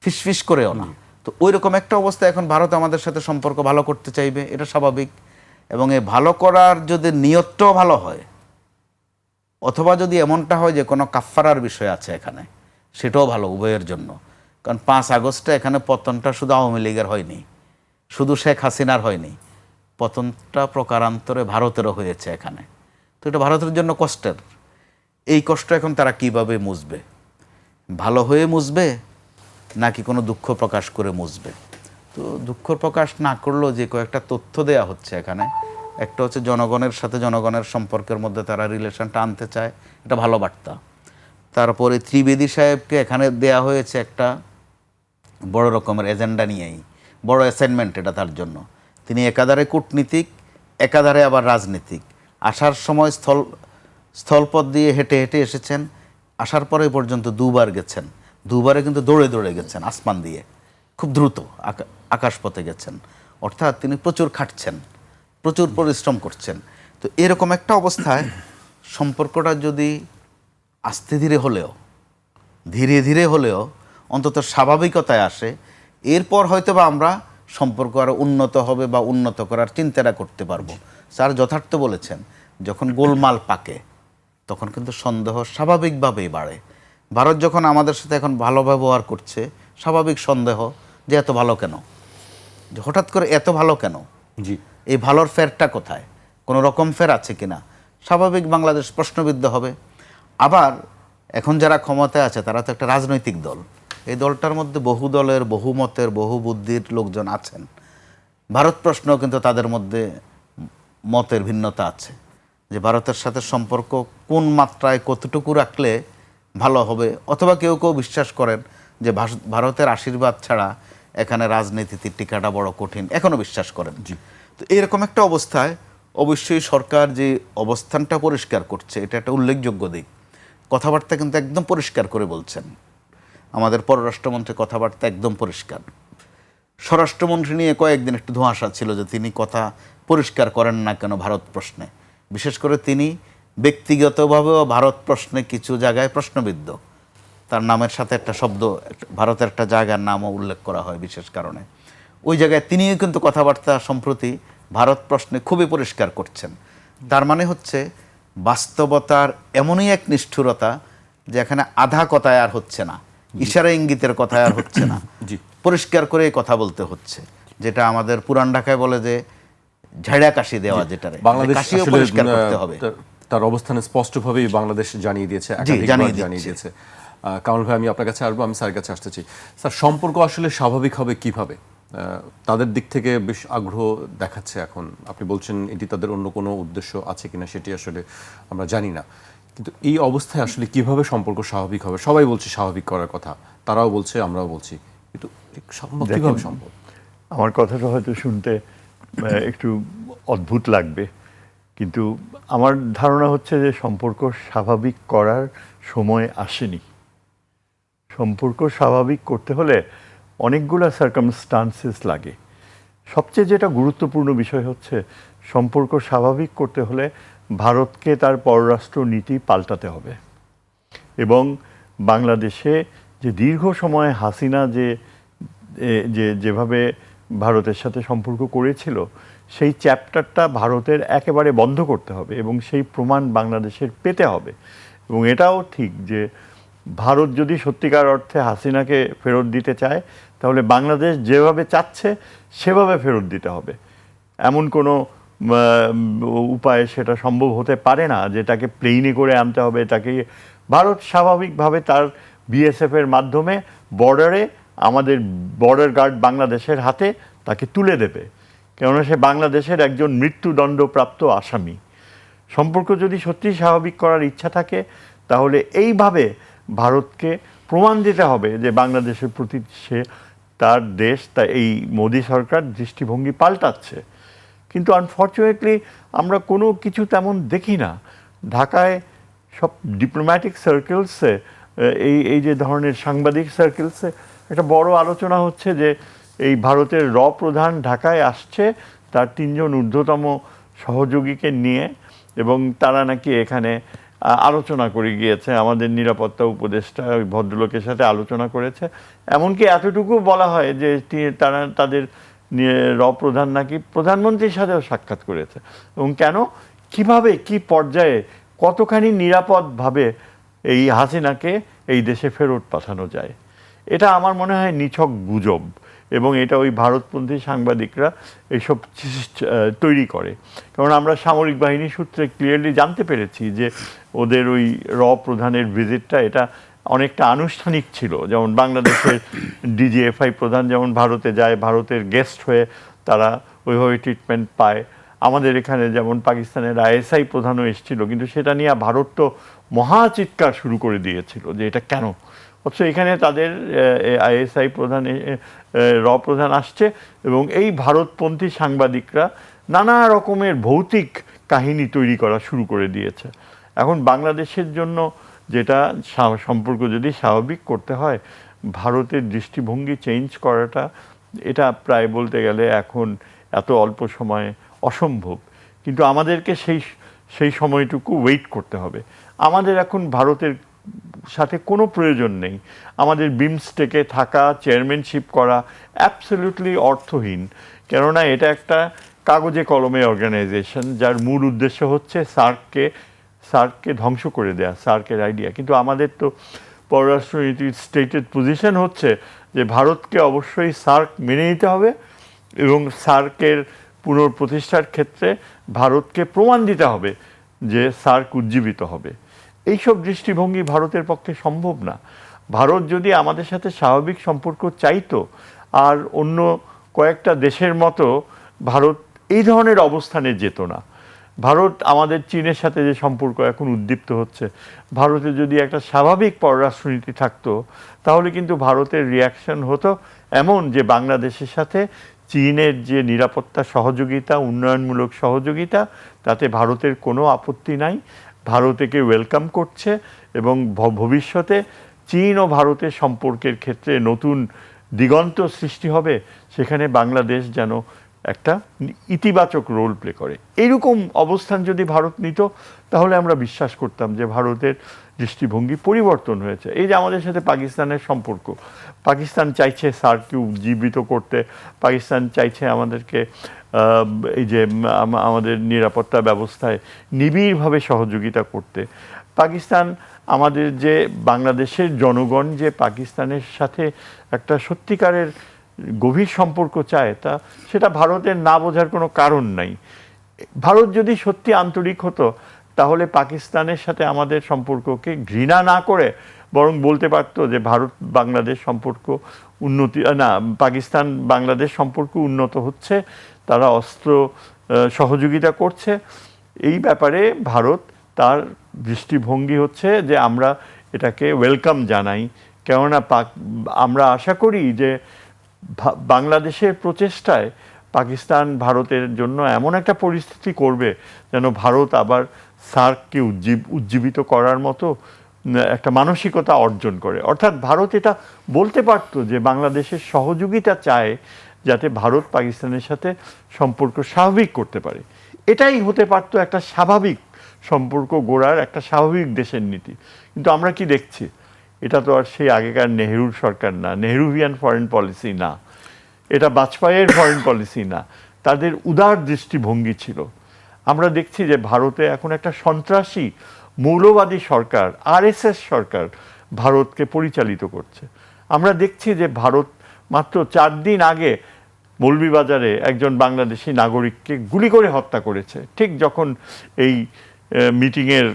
ফিসফিস করেও না। তো ওই রকম একটা অবস্থা এখন ভারত আমাদের সাথে সম্পর্ক ভালো করতে চাইবে, এটা স্বাভাবিক। এবং এই ভালো করার যদি নিয়তটাও ভালো হয়, অথবা যদি এমনটা হয় যে কোনো কাফফারার বিষয় আছে এখানে, সেটাও ভালো উভয়ের জন্য। কারণ 5 আগস্টে এখানে পতনটা শুধু আওয়ামী লীগের হয়নি, শুধু শেখ হাসিনার হয়নি, পতনটা প্রকারান্তরে ভারতেরও হয়েছে এখানে। তো এটা ভারতের জন্য কষ্টের। এই কষ্ট এখন তারা কিভাবে মুছবে? ভালো হয়ে মুছবে নাকি কোনো দুঃখ প্রকাশ করে মুছবে? তো দুঃখ প্রকাশ না করলেও যে কয়েকটা তথ্য দেয়া হচ্ছে এখানে, একটা হচ্ছে জনগণের সাথে জনগণের সম্পর্কের মধ্যে তারা রিলেশনটা আনতে চায়, এটা ভালো বার্তা। তারপরে ত্রিবেদী সাহেবকে এখানে দেয়া হয়েছে একটা বড় রকমের এজেন্ডা নিয়েই, বড় অ্যাসাইনমেন্ট এটা তার জন্য। তিনি একাধারে কূটনীতিক, একাধারে আবার রাজনীতিক। আসার সময় স্থলপথ দিয়ে হেঁটে হেঁটে এসেছেন, আসার পরে পর্যন্ত দুবার গেছেন, দুবারে কিন্তু দৌড়ে দৌড়ে গেছেন, আসমান দিয়ে খুব দ্রুত আকাশপথে গেছেন। অর্থাৎ তিনি প্রচুর খাটছেন, প্রচুর পরিশ্রম করছেন। তো এরকম একটা অবস্থায় সম্পর্কটা যদি আস্তে ধীরে হলেও, ধীরে ধীরে হলেও অন্তত স্বাভাবিকতায় আসে, এরপর হয়তো বা আমরা সম্পর্ক আরও উন্নত হবে বা উন্নত করার চিন্তাটা করতে পারবো। স্যার যথার্থ বলেছেন, যখন গোলমাল পাকে তখন কিন্তু সন্দেহ স্বাভাবিকভাবেই বাড়ে। ভারত যখন আমাদের সাথে এখন ভালো ব্যবহার করছে, স্বাভাবিক সন্দেহ যে এত ভালো কেন, যে হঠাৎ করে এত ভালো কেন, জি, এই ভালোর ফেরটা কোথায়, কোনো রকম ফের আছে কিনা, স্বাভাবিক বাংলাদেশ প্রশ্নবিদ্ধ হবে। আবার এখন যারা ক্ষমতায় আছে তারা তো একটা রাজনৈতিক দল, এই দলটার মধ্যে বহু দলের, বহু মতের, বহু বুদ্ধির লোকজন আছেন। ভারত প্রশ্নও কিন্তু তাদের মধ্যে মতের ভিন্নতা আছে, যে ভারতের সাথে সম্পর্ক কোন মাত্রায় কতটুকু রাখলে ভালো হবে, অথবা কেউ কেউ বিশ্বাস করেন যে ভারতের আশীর্বাদ ছাড়া এখানে রাজনীতিতে টিকাটা বড় কঠিন, এখনও বিশ্বাস করেন। তো এরকম একটা অবস্থায় অবশ্যই সরকার যে অবস্থানটা পরিষ্কার করছে, এটা একটা উল্লেখযোগ্য দিক। কথাবার্তা কিন্তু একদম পরিষ্কার করে বলছেন, আমাদের পররাষ্ট্রমন্ত্রী কথাবার্তা একদম পরিষ্কার। স্বরাষ্ট্রমন্ত্রী নিয়ে কয়েকদিন একটু ধোঁয়াশা ছিল যে তিনি কথা পরিষ্কার করেন না কেন ভারত প্রশ্নে। বিশেষ করে তিনি ব্যক্তিগতভাবেও ভারত প্রশ্নে কিছু জায়গায় প্রশ্নবিদ্ধ। তার নামের সাথে একটা শব্দ, ভারতের একটা জায়গার নামও উল্লেখ করা হয় বিশেষ কারণে। ওই জায়গায় তিনিও কিন্তু কথাবার্তা সম্প্রতি ভারত প্রশ্নে খুবই পরিষ্কার করছেন। তার মানে হচ্ছে বাস্তবতার এমনই এক নিষ্ঠুরতা যে এখানে আধা কথায় আর হচ্ছে না, ইশারা ইঙ্গিতের কথায় আর হচ্ছে না, জি, পরিষ্কার করে কথা বলতে হচ্ছে, যেটা আমাদের পুরান ঢাকায় বলে যে ঝাড়া কাশি দেওয়া, যেটারে বাংলাদেশ কাশিও আসলে, পরিষ্কার করতে হবে। তার অবস্থানে স্পষ্টভাবেই বাংলাদেশ জানিয়ে দিয়েছে, জি, একাধিকবার জানিয়ে জানিয়ে দিচ্ছে। দিয়েছে। কামাল ভাই, আমি আপনার কাছে আসবো, আমি স্যারের কাছে আসতে চাই। স্যার, সম্পর্ক আসলে স্বাভাবিক হবে কিভাবে? তাদের দিক থেকে বেশ আগ্রহ দেখাচ্ছে এখন। আপনি বলছেন এটি তাদের অন্য কোনো উদ্দেশ্য আছে কিনা সেটি আসলে আমরা জানি না, কিন্তু এই অবস্থায় আসলে কিভাবে সম্পর্ক স্বাভাবিক হবে? সবাই বলছে স্বাভাবিক করার কথা, তারাও বলছে, আমরাও বলছি, কিন্তু কিভাবে সম্ভব? আমার কথাটা হয়তো শুনতে একটু অদ্ভুত লাগবে, কিন্তু আমার ধারণা হচ্ছে যে সম্পর্ক স্বাভাবিক করার সময় আসেনি। সম্পর্ক স্বাভাবিক করতে হলে অনেকগুলো সার্কামস্টান্সেস লাগে। সবচেয়ে যেটা গুরুত্বপূর্ণ বিষয় হচ্ছে, সম্পর্ক স্বাভাবিক করতে হলে ভারতকে তার পররাষ্ট্র নীতি পাল্টাতে হবে। এবং বাংলাদেশে যে দীর্ঘ সময় হাসিনা যেভাবে ভারতের সাথে সম্পর্ক করেছিল, সেই চ্যাপ্টারটা ভারতের একেবারে বন্ধ করতে হবে এবং সেই প্রমাণ বাংলাদেশের পেতে হবে। এবং এটাও ঠিক যে ভারত যদি সত্যিকার অর্থে হাসিনাকে ফেরত দিতে চায়, তাহলে বাংলাদেশ যেভাবে চাচ্ছে সেভাবে ফেরত দিতে হবে। এমন কোনো উপায়ে সেটা সম্ভব হতে পারে না যে তাকে প্লেনে করে আনতে হবে। তাকে ভারত স্বাভাবিকভাবে তার বিএসএফের মাধ্যমে বর্ডারে, আমাদের বর্ডার গার্ড বাংলাদেশের হাতে তাকে তুলে দেবে, কেননা সে বাংলাদেশের একজন মৃত্যুদণ্ডপ্রাপ্ত আসামি। সম্পর্ক যদি সত্যি স্বাভাবিক করার ইচ্ছা থাকে, তাহলে এইভাবে ভারতকে প্রমাণ দিতে হবে যে বাংলাদেশের প্রতি সে, তার দেশ, তা এই মোদী সরকার দৃষ্টিভঙ্গি পাল্টাচ্ছে। কিন্তু আনফর্চুনেটলি আমরা কোনো কিছু তেমন দেখি না। ঢাকায় সব ডিপ্লোম্যাটিক সার্কেলসে, এই যে ধরনের সাংবাদিক সার্কেলসে একটা বড় আলোচনা হচ্ছে যে এই ভারতের প্রধান ঢাকায় আসছে তার 3 জন ঊর্ধ্বতম সহযোগীকে নিয়ে, এবং তারা নাকি এখানে আলোচনা করে গিয়েছে। আমাদের নিরাপত্তা উপদেষ্টা ওই ভদ্রলোকের সাথে আলোচনা করেছে। এমনকি এতটুকু বলা হয় যে তারা তাদের প্রধান নাকি প্রধানমন্ত্রীর সাথেও সাক্ষাৎ করেছে। এবং কেন, কিভাবে, কি পর্যায়ে, কতখানি নিরাপদভাবে এই হাসিনাকে এই দেশে ফেরত পাঠানো যায়, এটা আমার মনে হয় নিছক গুজব। এবং এটা ওই ভারতপন্থী সাংবাদিকরা এইসব তৈরি করে। কারণ আমরা সামরিক বাহিনী সূত্রে ক্লিয়ারলি জানতে পেরেছি যে ওদের ওই প্রধানের ভিজিটটা এটা অনেকটা আনুষ্ঠানিক ছিল। যেমন বাংলাদেশের ডিজিএফআই প্রধান যেমন ভারতে যায়, ভারতের গেস্ট হয়ে তারা ওইভাবে ট্রিটমেন্ট পায়। আমাদের এখানে যেমন পাকিস্তানের আইএসআই প্রধানও এসেছিল, কিন্তু সেটা নিয়ে ভারত তো মহা চিৎকার শুরু করে দিয়েছিল যে এটা কেন। অথচ এখানে তাদের আইএসআই প্রধান প্রধান আসছে এবং এই ভারতপন্থী সাংবাদিকরা নানা রকমের ভৌতিক কাহিনী তৈরি করা শুরু করে দিয়েছে। এখন বাংলাদেশের জন্য যেটা সম্পর্ক যদি স্বাভাবিক করতে হয়, ভারতের দৃষ্টিভঙ্গি চেঞ্জ করাটা এটা প্রায় বলতে গেলে এখন এত অল্প সময়ে অসম্ভব। কিন্তু আমাদেরকে সেই সময়টুকু ওয়েট করতে হবে। আমাদের এখন ভারতের সাথে কোনো প্রয়োজন নেই। আমাদের বিমস্টেকে থাকা, চেয়ারম্যানশিপ করা অ্যাবসলিউটলি অর্থহীন। কেননা এটা একটা কাগজে কলমে অর্গানাইজেশন যার মূল উদ্দেশ্য হচ্ছে সার্ককে ধ্বংস করে দেয়া, সার্কের আইডিয়া। কিন্তু আমাদের তো পররাষ্ট্রনীতির স্টেটেড পজিশন হচ্ছে যে ভারতকে অবশ্যই সার্ক মেনে নিতে হবে এবং সার্কের পুনঃপ্রতিষ্ঠার ক্ষেত্রে ভারতকে প্রমাণ দিতে হবে যে সার্ক উজ্জীবিত হবে। এইসব দৃষ্টিভঙ্গি ভারতের পক্ষে সম্ভব না। ভারত যদি আমাদের সাথে স্বাভাবিক সম্পর্ক চাইতো, আর অন্য কয়েকটা দেশের মতো ভারত এই ধরনের অবস্থানে যেত না। ভারত আমাদের চীনের সাথে যে সম্পর্ক এখন উদ্দীপ্ত হচ্ছে, ভারতে যদি একটা স্বাভাবিক পররাষ্ট্রনীতি থাকতো তাহলে কিন্তু ভারতের রিয়াকশন হতো এমন যে বাংলাদেশের সাথে চীনের যে নিরাপত্তা সহযোগিতা, উন্নয়নমূলক সহযোগিতা, তাতে ভারতের কোনো আপত্তি নাই। ভারত একে ওয়েলকাম করছে এবং ভবিষ্যতে চীন ও ভারতের সম্পর্কের ক্ষেত্রে নতুন দিগন্ত সৃষ্টি হবে, সেখানে বাংলাদেশ যেন একটা ইতিবাচক রোল প্লে করে। এইরকম অবস্থান যদি ভারত নিত তাহলে আমরা বিশ্বাস করতাম যে ভারতের দৃষ্টিভঙ্গি পরিবর্তন হয়েছে। এই যে আমাদের সাথে পাকিস্তানের সম্পর্ক, পাকিস্তান চাইছে সার্ককে উজ্জীবিত করতে, পাকিস্তান চাইছে আমাদেরকে এই যে আমাদের নিরাপত্তা ব্যবস্থায় নিবিড়ভাবে সহযোগিতা করতে। পাকিস্তান আমাদের যে বাংলাদেশের জনগণ যে পাকিস্তানের সাথে একটা সত্যিকারের গভীর সম্পর্ক চায়, সেটা ভারতের না বোঝার কোনো কারণ নাই। ভারত যদি সত্যি আন্তরিক হতো তাহলে পাকিস্তানের সাথে আমাদের সম্পর্ককে ঘৃণা না করে বরং বলতে পারতো যে ভারত বাংলাদেশ সম্পর্ক পাকিস্তান বাংলাদেশ সম্পর্ক উন্নত হচ্ছে, তারা অস্ত্র সহযোগিতা করছে। এই ব্যাপারে ভারত তার দৃষ্টিভঙ্গি হচ্ছে যে আমরা এটাকে ওয়েলকাম জানাই। কেননা আমরা আশা করি যে বাংলাদেশের প্রচেষ্টায় পাকিস্তান ভারতের জন্য এমন একটা পরিস্থিতি করবে যেন ভারত আবার সার্ককে উজ্জীবিত করার মতো একটা মানসিকতা অর্জন করে। অর্থাৎ ভারত এটা বলতে পারতো যে বাংলাদেশের সহযোগিতা চায় যাতে ভারত পাকিস্তানের সাথে সম্পর্ক স্বাভাবিক করতে পারে। এটাই হতে পারতো একটা স্বাভাবিক সম্পর্ক গড়ার একটা স্বাভাবিক দেশের নীতি। কিন্তু আমরা কি দেখছি, এটা তো আর সেই আগেকার নেহরুর সরকার না, নেহরুভিয়ান ফরেন পলিসি না, এটা বাজপেয়ীর ফরেন পলিসি না, তাদের উদার দৃষ্টিভঙ্গি ছিল। আমরা দেখছি যে ভারতে এখন একটা সন্ত্রাসী মৌলবাদী সরকার, আরএসএস সরকার ভারতকে পরিচালিত করছে। আমরা দেখছি যে ভারত মাত্র 4 দিন আগে মৌলভীবাজারে একজন বাংলাদেশি নাগরিককে গুলি করে হত্যা করেছে, ঠিক যখন এই মিটিংয়ের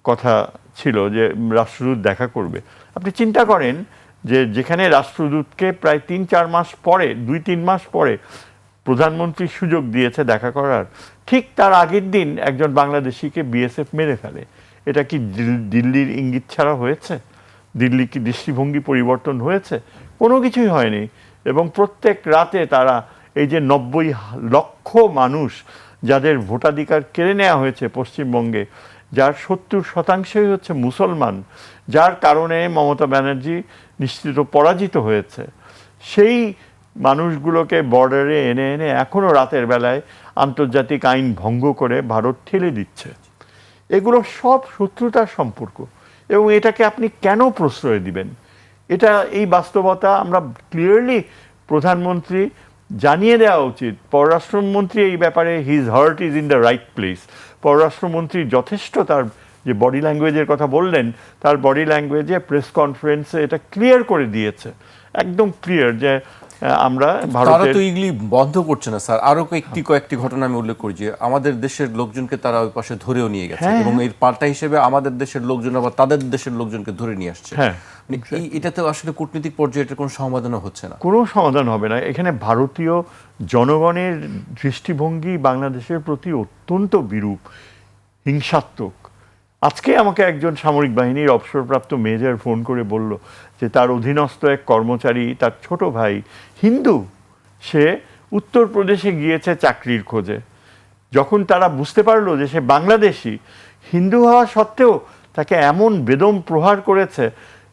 কথা ছিল যে রাষ্ট্রদূত দেখা করবে। আপনি চিন্তা করেন যে যেখানে রাষ্ট্রদূতকে প্রায় 3-4 মাস পরে, 2-3 মাস পরে প্রধানমন্ত্রী সুযোগ দিয়েছে দেখা করার, ঠিক তার আগের দিন একজন বাংলাদেশিকে বিএসএফ মেরে ফেলে। এটা কি দিল্লির ইঙ্গিত ছাড়া হয়েছে? দিল্লি কি দৃষ্টিভঙ্গি পরিবর্তন হয়েছে? কোনো কিছুই হয়নি। এবং প্রত্যেক রাতে তারা এই যে 90 লক্ষ মানুষ যাদের ভোটাধিকার কেড়ে নেওয়া হয়েছে পশ্চিমবঙ্গে, যার 70% হচ্ছে মুসলমান, যার কারণে মমতা ব্যানার্জি নিশ্চিত পরাজিত হয়েছে, সেই মানুষগুলোকে বর্ডারে এনে এনে এখনও রাতের বেলায় আন্তর্জাতিক আইন ভঙ্গ করে ভারত ঠেলে দিচ্ছে। এগুলো সব শত্রুতার সম্পর্ক এবং এটাকে আপনি কেন প্রশ্রয় দিবেন? এটা এই বাস্তবতা আমরা ক্লিয়ারলি প্রধানমন্ত্রী জানিয়ে দেওয়া উচিত। পররাষ্ট্রমন্ত্রী এই ব্যাপারে his heart is in the right place. পররাষ্ট্রমন্ত্রী যথেষ্ট তার যে বডি ল্যাঙ্গুয়েজের কথা বললেন, তার বডি ল্যাঙ্গুয়েজে প্রেস কনফারেন্সে এটা ক্লিয়ার করে দিয়েছে, একদম ক্লিয়ার যে আমরা তারা ভারতের তো এগুলি বন্ধ করছে না স্যার। আরো কয়েকটি ঘটনা আমি উল্লেখ করি যে আমাদের দেশের লোকজনকে তারা ওই পাশে ধরেও নিয়ে গেছে, হ্যাঁ, এবং এর পাল্টা হিসেবে আমাদের দেশের লোকজন আবার তাদের দেশের লোকজনকে ধরে নিয়ে আসছে। হ্যাঁ, মানে এটাতে আসলে কূটনীতিক পর্যায়ে এটার কোনো সমাধানও হচ্ছে না। কোনো সমাধান হবে না। এখানে ভারতীয় জনগণের দৃষ্টিভঙ্গি বাংলাদেশের প্রতি অত্যন্ত বিরূপ, হিংসাত্মক। আজকে আমাকে একজন সামরিক বাহিনীর অবসরপ্রাপ্ত মেজর ফোন করে বলল যে তার অধীনস্থ এক কর্মচারী, তার ছোট ভাই হিন্দু, সে উত্তরপ্রদেশে গিয়েছে চাকরির খোঁজে। যখন তারা বুঝতে পারলো যে সে বাংলাদেশি, হিন্দু হওয়া সত্ত্বেও তাকে এমন বেদম প্রহার করেছে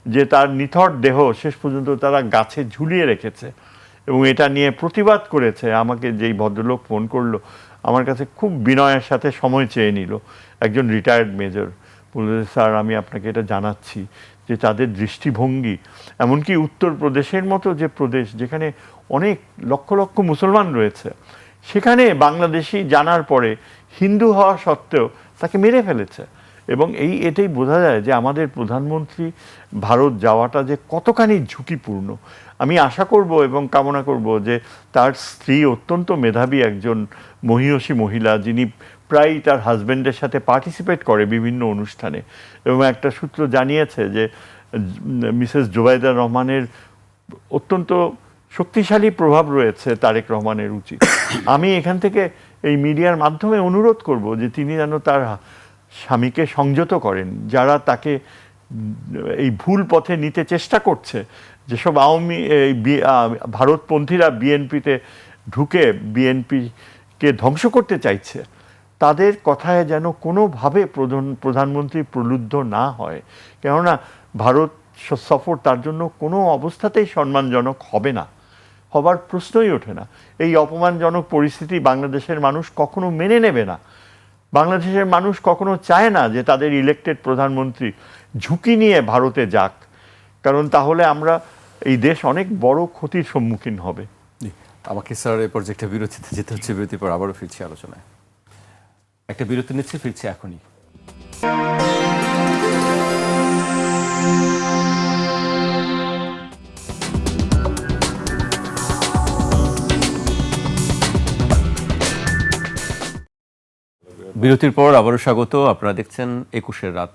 যে তার নিথর দেহ শেষ পর্যন্ত তারা গাছে ঝুলিয়ে রেখেছে, এবং এটা নিয়ে প্রতিবাদ করেছে। আমাকে যেই ভদ্রলোক ফোন করলো আমার কাছে খুব বিনয়ের সাথে সময় চেয়ে নিল, একজন রিটায়ার্ড মেজর, বলল স্যার আমি আপনাকে এটা জানাচ্ছি যে তাদের দৃষ্টিভঙ্গি, এমনকি উত্তরপ্রদেশের মতো যে প্রদেশ যেখানে অনেক লক্ষ লক্ষ মুসলমান রয়েছে, সেখানে বাংলাদেশি জানার পরে হিন্দু হওয়া সত্ত্বেও তাকে মেরে ফেলেছে। এবং এটাই বোঝা যায় যে আমাদের প্রধানমন্ত্রী ভারত যাওয়াটা যে কতখানি ঝুঁকিপূর্ণ। আমি আশা করব এবং কামনা করব যে তার স্ত্রী অত্যন্ত মেধাবী একজন মহিয়সী মহিলা, যিনি প্রায়ই তার হাজব্যান্ডের সাথে পার্টিসিপেট করে বিভিন্ন অনুষ্ঠানে, এবং একটা সূত্র জানিয়েছে যে মিসেস জুবাইদা রহমানের অত্যন্ত শক্তিশালী প্রভাব রয়েছে তারেক রহমানের উচিত। আমি এখান থেকে এই মিডিয়ার মাধ্যমে অনুরোধ করব যে তিনি যেন তার স্বামীকে সংযত করেন, যারা তাকে এই ভুল পথে নিতে চেষ্টা করছে, যেসব ভারতপন্থীরা বিএনপিতে ঢুকে বিএনপিকে ধ্বংস করতে চাইছে, তাদের কথায় যেন কোনোভাবে প্রধানমন্ত্রী প্রলুব্ধ না হয়। কেননা ভারত সফর তার জন্য কোনো অবস্থাতেই সম্মানজনক হবে না, হবার প্রশ্নই ওঠে না। এই অপমানজনক পরিস্থিতি বাংলাদেশের মানুষ কখনো মেনে নেবে না। বাংলাদেশের মানুষ কখনো চায় না যে তাদের ইলেক্টেড প্রধানমন্ত্রী ঝুঁকি নিয়ে ভারতে যাক, কারণ তাহলে আমরা এই দেশ অনেক বড় ক্ষতির সম্মুখীন হবে। আমাকে স্যার এই প্রজেক্টে বিরতিতে যেতে হচ্ছে, বিরতির পর আবারও ফিরছি আলোচনায়। একটা বিরতি নিচ্ছে, ফিরছি এখনই। বিরতির পর আবারও স্বাগত। আপনারা দেখছেন ২১-এর রাত।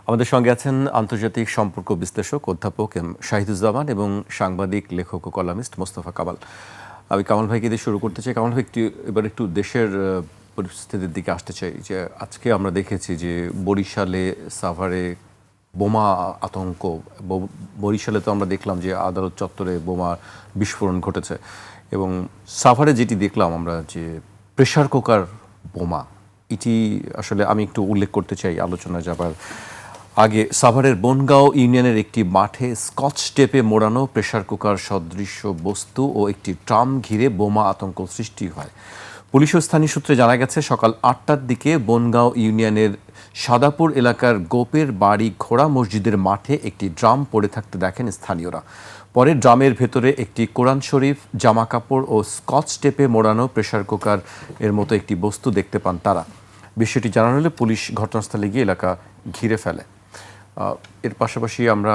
আমাদের সঙ্গে আছেন আন্তর্জাতিক সম্পর্ক বিশ্লেষক অধ্যাপক এম শাহিদুজ্জামান এবং সাংবাদিক, লেখক ও কলামিস্ট মোস্তফা কামাল। আমি কামাল ভাইকে দিয়ে শুরু করতে চাই। কামাল ভাই, এবার একটু দেশের পরিস্থিতির দিকে আসতে চাই। যে আজকে আমরা দেখেছি যে বরিশালে, সাভারে বোমা আতঙ্ক। বরিশালে তো আমরা দেখলাম যে আদালত চত্বরে বোমা বিস্ফোরণ ঘটেছে, এবং সাভারে যেটি দেখলাম আমরা যে প্রেসার কুকার বোমা, এটি আসলে আমি একটু উল্লেখ করতে চাই আলোচনা যাবার আগে। সাভারের বনগাঁও ইউনিয়নের একটি মাঠে স্কচ টেপে মোড়ানো প্রেসার কুকার সদৃশ্য বস্তু ও একটি ট্রাম ঘিরে বোমা আতঙ্ক সৃষ্টি হয়। পুলিশ ও স্থানীয় সূত্রে জানা গেছে, সকাল ৮টার দিকে বনগাঁও ইউনিয়নের সাদাপুর এলাকার গোপের বাড়ি ঘোড়া মসজিদের মাঠে একটি ড্রাম পড়ে থাকতে দেখেন স্থানীয়রা। পরে ড্রামের ভেতরে একটি কোরআন শরীফ, জামা কাপড় ও স্কচ টেপে মোড়ানো প্রেসার কুকার এর মতো একটি বস্তু দেখতে পান তারা। বিষয়টি জানানো হলে পুলিশ ঘটনাস্থলে গিয়ে এলাকা ঘিরে ফেলে। এর পাশাপাশি আমরা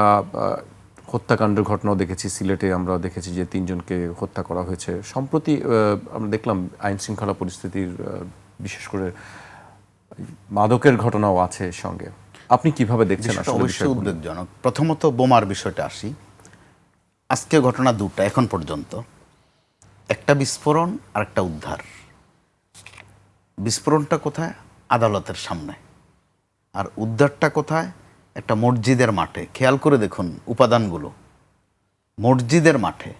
হত্যাকাণ্ডের ঘটনাও দেখেছি। সিলেটে আমরা দেখেছি যে ৩ জনকে হত্যা করা হয়েছে। সম্প্রতি আমরা দেখলাম আইন শৃঙ্খলা পরিস্থিতির, বিশেষ করে মাদকের ঘটনাও আছে সঙ্গে। আপনি কিভাবে দেখছেন? অবশ্যই উদ্বেগজনক। প্রথমত বোমার বিষয়টা আসি। আজকে ঘটনা দুটা এখন পর্যন্ত, একটা বিস্ফোরণ আর একটা উদ্ধার। বিস্ফোরণটা কোথায়? আদালতের সামনে। আর উদ্ধারটা কোথায়? একটা মসজিদের মাঠে। খেয়াল করে দেখুন উপাদানগুলো, মসজিদের মাঠে।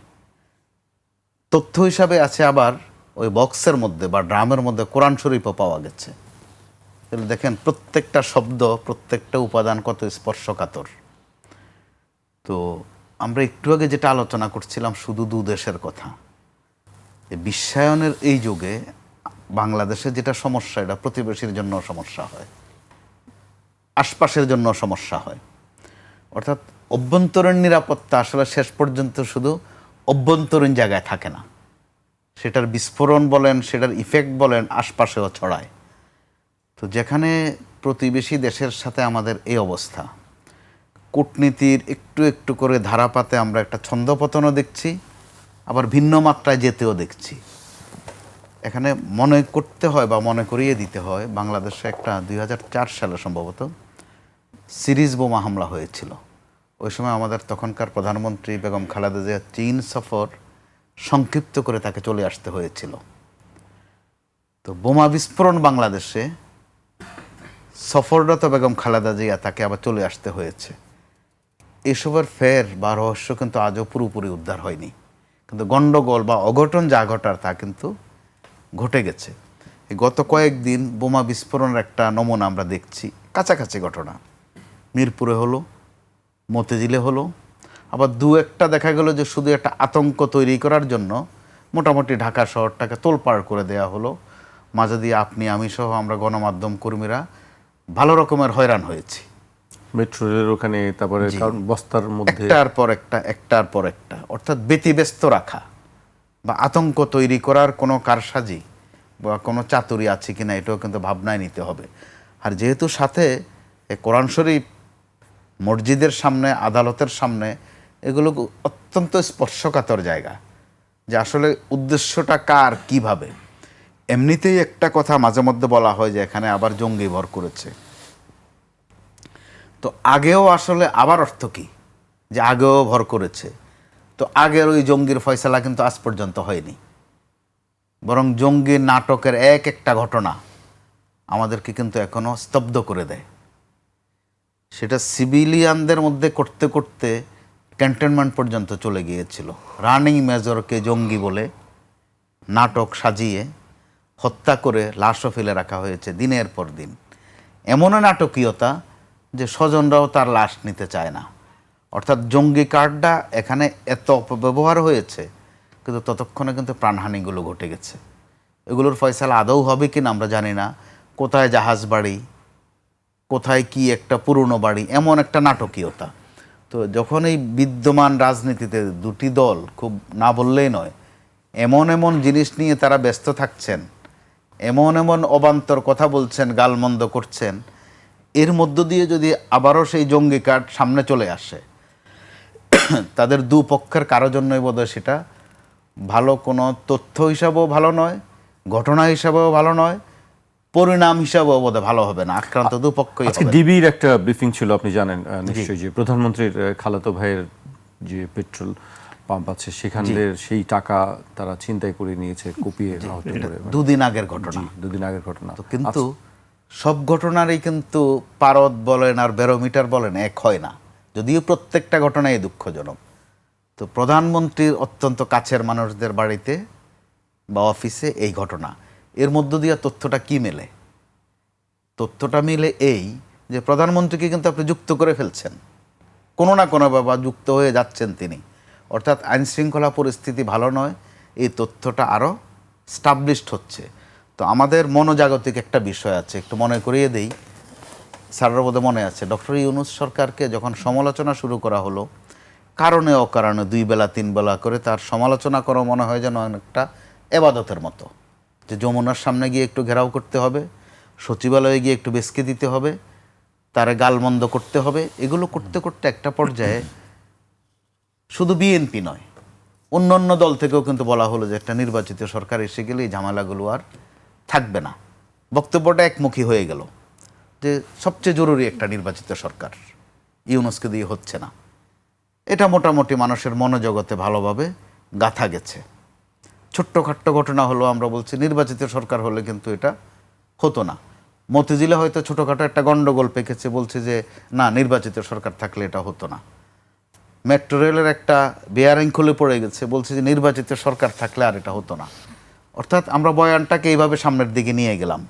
তথ্য হিসাবে আছে আবার ওই বক্সের মধ্যে বা ড্রামের মধ্যে কোরআন শরীফও পাওয়া গেছে। তাহলে দেখেন প্রত্যেকটা শব্দ, প্রত্যেকটা উপাদান কত স্পর্শকাতর। তো আমরা একটু আগে যেটা আলোচনা করছিলাম শুধু দেশের কথা, বিশ্বায়নের এই যুগে বাংলাদেশে যেটা সমস্যা, এটা প্রতিবেশীর জন্য সমস্যা হয়, আশপাশের জন্য সমস্যা হয়। অর্থাৎ অভ্যন্তরীণ নিরাপত্তা আসলে শেষ পর্যন্ত শুধু অভ্যন্তরীণ জায়গায় থাকে না, সেটার বিস্ফোরণ বলেন, সেটার ইফেক্ট বলেন, আশপাশেও ছড়ায়। তো যেখানে প্রতিবেশী দেশের সাথে আমাদের এই অবস্থা, কূটনীতির একটু একটু করে ধারাপাতে আমরা একটা ছন্দপতনও দেখছি, আবার ভিন্ন মাত্রায় যেতেও দেখছি। এখানে মনে করতে হয় বা মনে করিয়ে দিতে হয়, বাংলাদেশে একটা 2004 সালে সম্ভবত সিরিজ বোমা হামলা হয়েছিল। ওই সময় আমাদের তখনকার প্রধানমন্ত্রী বেগম খালেদা জিয়া চীন সফর সংক্ষিপ্ত করে তাকে চলে আসতে হয়েছিল। তো বোমা বিস্ফোরণ বাংলাদেশে, সফররত বেগম খালেদা জিয়া তাকে আবার চলে আসতে হয়েছে। এসবের ফের বা রহস্য কিন্তু আজও পুরোপুরি উদ্ধার হয়নি, কিন্তু গণ্ডগোল বা অঘটন যা ঘটার তা কিন্তু ঘটে গেছে। এই গত কয়েকদিন বোমা বিস্ফোরণের একটা নমুনা আমরা দেখছি, কাছাকাছি ঘটনা মিরপুরে হলো, মতিঝিলে হলো, আবার দু একটা দেখা গেল যে শুধু একটা আতঙ্ক তৈরি করার জন্য মোটামুটি ঢাকা শহরটাকে তোলপাড় করে দেয়া হলো। মাঝে দিয়ে আপনি আমি সহ আমরা গণমাধ্যম কর্মীরা ভালো রকমের হয়রান হয়েছি। মেট্রো রেলের ওখানে, তারপরে কারণ বস্তার মধ্যে একটার পর একটা, একটার পর একটা, অর্থাৎ ব্যতিব্যস্ত রাখা বা আতঙ্ক তৈরি করার কোনো কারসাজি বা কোনো চাতুরি আছে কিনা এটাও কিন্তু ভাবনায় নিতে হবে। আর যেহেতু সাথে কোরআন শরীফ, মসজিদের সামনে, আদালতের সামনে, এগুলো অত্যন্ত স্পর্শকাতর জায়গা, যে আসলে উদ্দেশ্যটা কার, কিভাবে। এমনিতেই একটা কথা মাঝে মধ্যে বলা হয় যে এখানে আবার জঙ্গি ভর করেছে। তো আগেও আসলে আবার অর্থ কী, যে আগেও ভর করেছে। তো আগের ওই জঙ্গির ফয়সালা কিন্তু আজ পর্যন্ত হয়নি, বরং জঙ্গির নাটকের এক একটা ঘটনা আমাদেরকে কিন্তু এখনো স্তব্ধ করে দেয়। সেটা সিভিলিয়ানদের মধ্যে করতে করতে ক্যান্টনমেন্ট পর্যন্ত চলে গিয়েছিল। রানিং মেজরকে জঙ্গি বলে নাটক সাজিয়ে হত্যা করে লাশও ফেলে রাখা হয়েছে দিনের পর দিন। এমন নাটকীয়তা যে স্বজনরাও তার লাশ নিতে চায় না। অর্থাৎ জঙ্গি কার্ডটা এখানে এত অপব্যবহার হয়েছে, কিন্তু ততক্ষণে কিন্তু প্রাণহানিগুলো ঘটে গেছে। এগুলোর ফয়সালা আদৌ হবে কিনা আমরা জানি না। কোথায় জাহাজ বাড়ি, কোথায় কি একটা পুরনো বাড়ি, এমন একটা নাটকীয়তা। তো যখন এই বিদ্যমান রাজনীতিতে দুটি দল, খুব না বললেই নয়, এমন এমন জিনিস নিয়ে তারা ব্যস্ত থাকছেন, এমন এমন অবান্তর কথা বলছেন, গালমন্দ করছেন, এর মধ্য দিয়ে যদি আবারও সেই জঙ্গি কার্ড সামনে চলে আসে, তাদের দুপক্ষের কারো জন্যই বোধহয় সেটা ভালো কোনো তথ্য হিসাবেও ভালো নয়, ঘটনা হিসাবেও ভালো নয়, পরিণাম হিসাবেও বোধহয় ভালো হবে না। আক্রান্ত দুপক্ষই আজকে হবে। ডিবির একটা ব্রিফিং ছিল, আপনি জানেন নিশ্চয়ই, যে প্রধানমন্ত্রীর খালাতো ভাইয়ের যে পেট্রোল পাম্প আছে সেখানে সেই টাকা তারা ছিনতাই করে নিয়েছে, কুপিয়ে আহত করে। দুদিন আগের ঘটনা, দুদিন আগের ঘটনা। তো কিন্তু সব ঘটনারই কিন্তু পারদ বলেন আর ব্যারোমিটার বলেন এক হয় না, যদিও প্রত্যেকটা ঘটনাই দুঃখজনক। তো প্রধানমন্ত্রীর অত্যন্ত কাছের মানুষদের বাড়িতে বা অফিসে এই ঘটনা, এর মধ্য দিয়ে তথ্যটা কি মেলে? তথ্যটা মিলে এই যে প্রধানমন্ত্রীকে কিন্তু আপনি যুক্ত করে ফেলছেন, কোনো না কোনো ব্যাপার যুক্ত হয়ে যাচ্ছেন তিনি। অর্থাৎ আইনশৃঙ্খলা পরিস্থিতি ভালো নয়, এই তথ্যটা আরও স্টাবলিশড হচ্ছে। তো আমাদের মনোজাগতিক একটা বিষয় আছে, একটু মনে করিয়ে দেই। স্যারের বোধহয় মনে আছে, ডক্টর ইউনূস সরকারকে যখন সমালোচনা শুরু করা হলো, কারণে অকারণে 2 বেলা 3 বেলা করে তার সমালোচনা করা মনে হয় যেন অনেকটা এবাদতের মতো, যে যমুনার সামনে গিয়ে একটু ঘেরাও করতে হবে, সচিবালয়ে গিয়ে একটু বেসকে দিতে হবে, তারে গালমন্দ করতে হবে। এগুলো করতে করতে একটা পর্যায়ে শুধু বিএনপি নয়, অন্য অন্য দল থেকেও কিন্তু বলা হলো যে একটা নির্বাচিত সরকার এসে গেলে এই ঝামেলাগুলো আর থাকবে না। বক্তব্যটা একমুখী হয়ে গেল যে সবচেয়ে জরুরি একটা নির্বাচিত সরকার, ইউনূসকে দিয়ে হচ্ছে না। এটা মোটামুটি মানুষের মনোজগতে ভালোভাবে গাঁথা গেছে। ছোট্টখাট্ট ঘটনা হলো, আমরা বলছি নির্বাচিত সরকার হলে কিন্তু এটা হতো না। মতিঝিলে হয়তো ছোটোখাটো একটা গণ্ডগোল পেকেছে, বলছে যে না, নির্বাচিত সরকার থাকলে এটা হতো না। মেট্রো রেলের একটা বেয়ারিং খুলে পড়ে গেছে, বলছে যে নির্বাচিত সরকার থাকলে আর এটা হতো না। অর্থাৎ আমরা বয়ানটাকে এইভাবে সামনের দিকে নিয়ে গেলাম।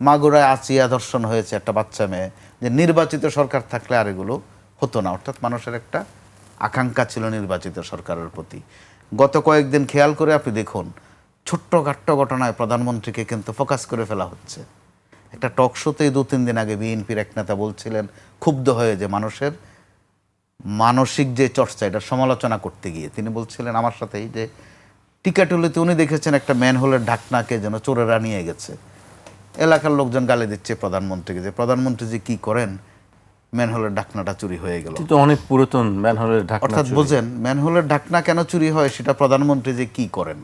মাগুরায় আচিয়া ধর্ষণ হয়েছে একটা বাচ্চা মেয়ে, যে নির্বাচিত সরকার থাকলে আর এগুলো হতো না। অর্থাৎ মানুষের একটা আকাঙ্ক্ষা ছিল নির্বাচিত সরকারের প্রতি। গত কয়েকদিন খেয়াল করে আপনি দেখুন, ছোট্টখাট্ট ঘটনায় প্রধানমন্ত্রীকে কিন্তু ফোকাস করে ফেলা হচ্ছে। একটা টক শোতেই 2-3 দিন আগে বিএনপির এক নেতা বলছিলেন ক্ষুব্ধ হয়ে, যে মানুষের মানসিক যে চর্চা, এটা সমালোচনা করতে গিয়ে তিনি বলছিলেন আমার সাথেই, যে টিকাটুলিতে উনি দেখেছেন একটা ম্যানহোলের ঢাকনাকে যেন চোরেরা নিয়ে গেছে। এলাকার লোকজন গালি দিচ্ছে প্রধানমন্ত্রীকে, যে প্রধানমন্ত্রী যে কী করেন ম্যানহোলের ঢাকনাটা চুরি হয়ে গেল। কিন্তু অনেক পুরাতন ম্যানহোলের ঢাকনা অর্থাৎ চুরি। বোঝেন ম্যানহোলের ঢাকনা কেন চুরি হয় সেটা প্রধানমন্ত্রী যে কি করেন,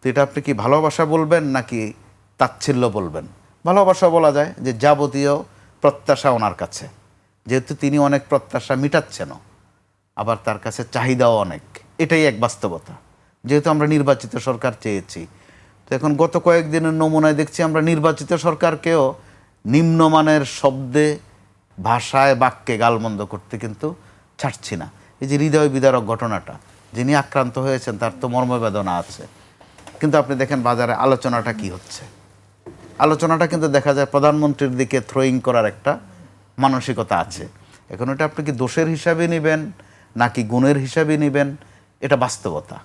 তো এটা আপনি কি ভালোবাসা বলবেন নাকি তাচ্ছিল্য বলবেন? ভালোবাসা বলা যায়, যে যাবতীয় প্রত্যাশা ওনার কাছে, যেহেতু তিনি অনেক প্রত্যাশা মিটাচ্ছেনও, আবার তার কাছে চাহিদাও অনেক, এটাই এক বাস্তবতা। যেহেতু আমরা নির্বাচিত সরকার চেয়েছি, তো এখন গত কয়েকদিনের নমুনায় দেখছি আমরা নির্বাচিত সরকারকেও নিম্নমানের শব্দে, ভাষায়, বাক্যে গালমন্দ করতে কিন্তু ছাড়ছি না। এই যে হৃদয় বিদারক ঘটনাটা, যিনি আক্রান্ত হয়েছেন তার তো মর্মবেদনা আছে, কিন্তু আপনি দেখেন বাজারে আলোচনাটা কি হচ্ছে। আলোচনাটা কিন্তু দেখা যায় প্রধানমন্ত্রীর দিকে থ্রোয়িং করার একটা মানসিকতা আছে। এখন এটা আপনি কি দোষের হিসাবে নেবেন নাকি গুণের হিসাবে নেবেন, এটা বাস্তবতা।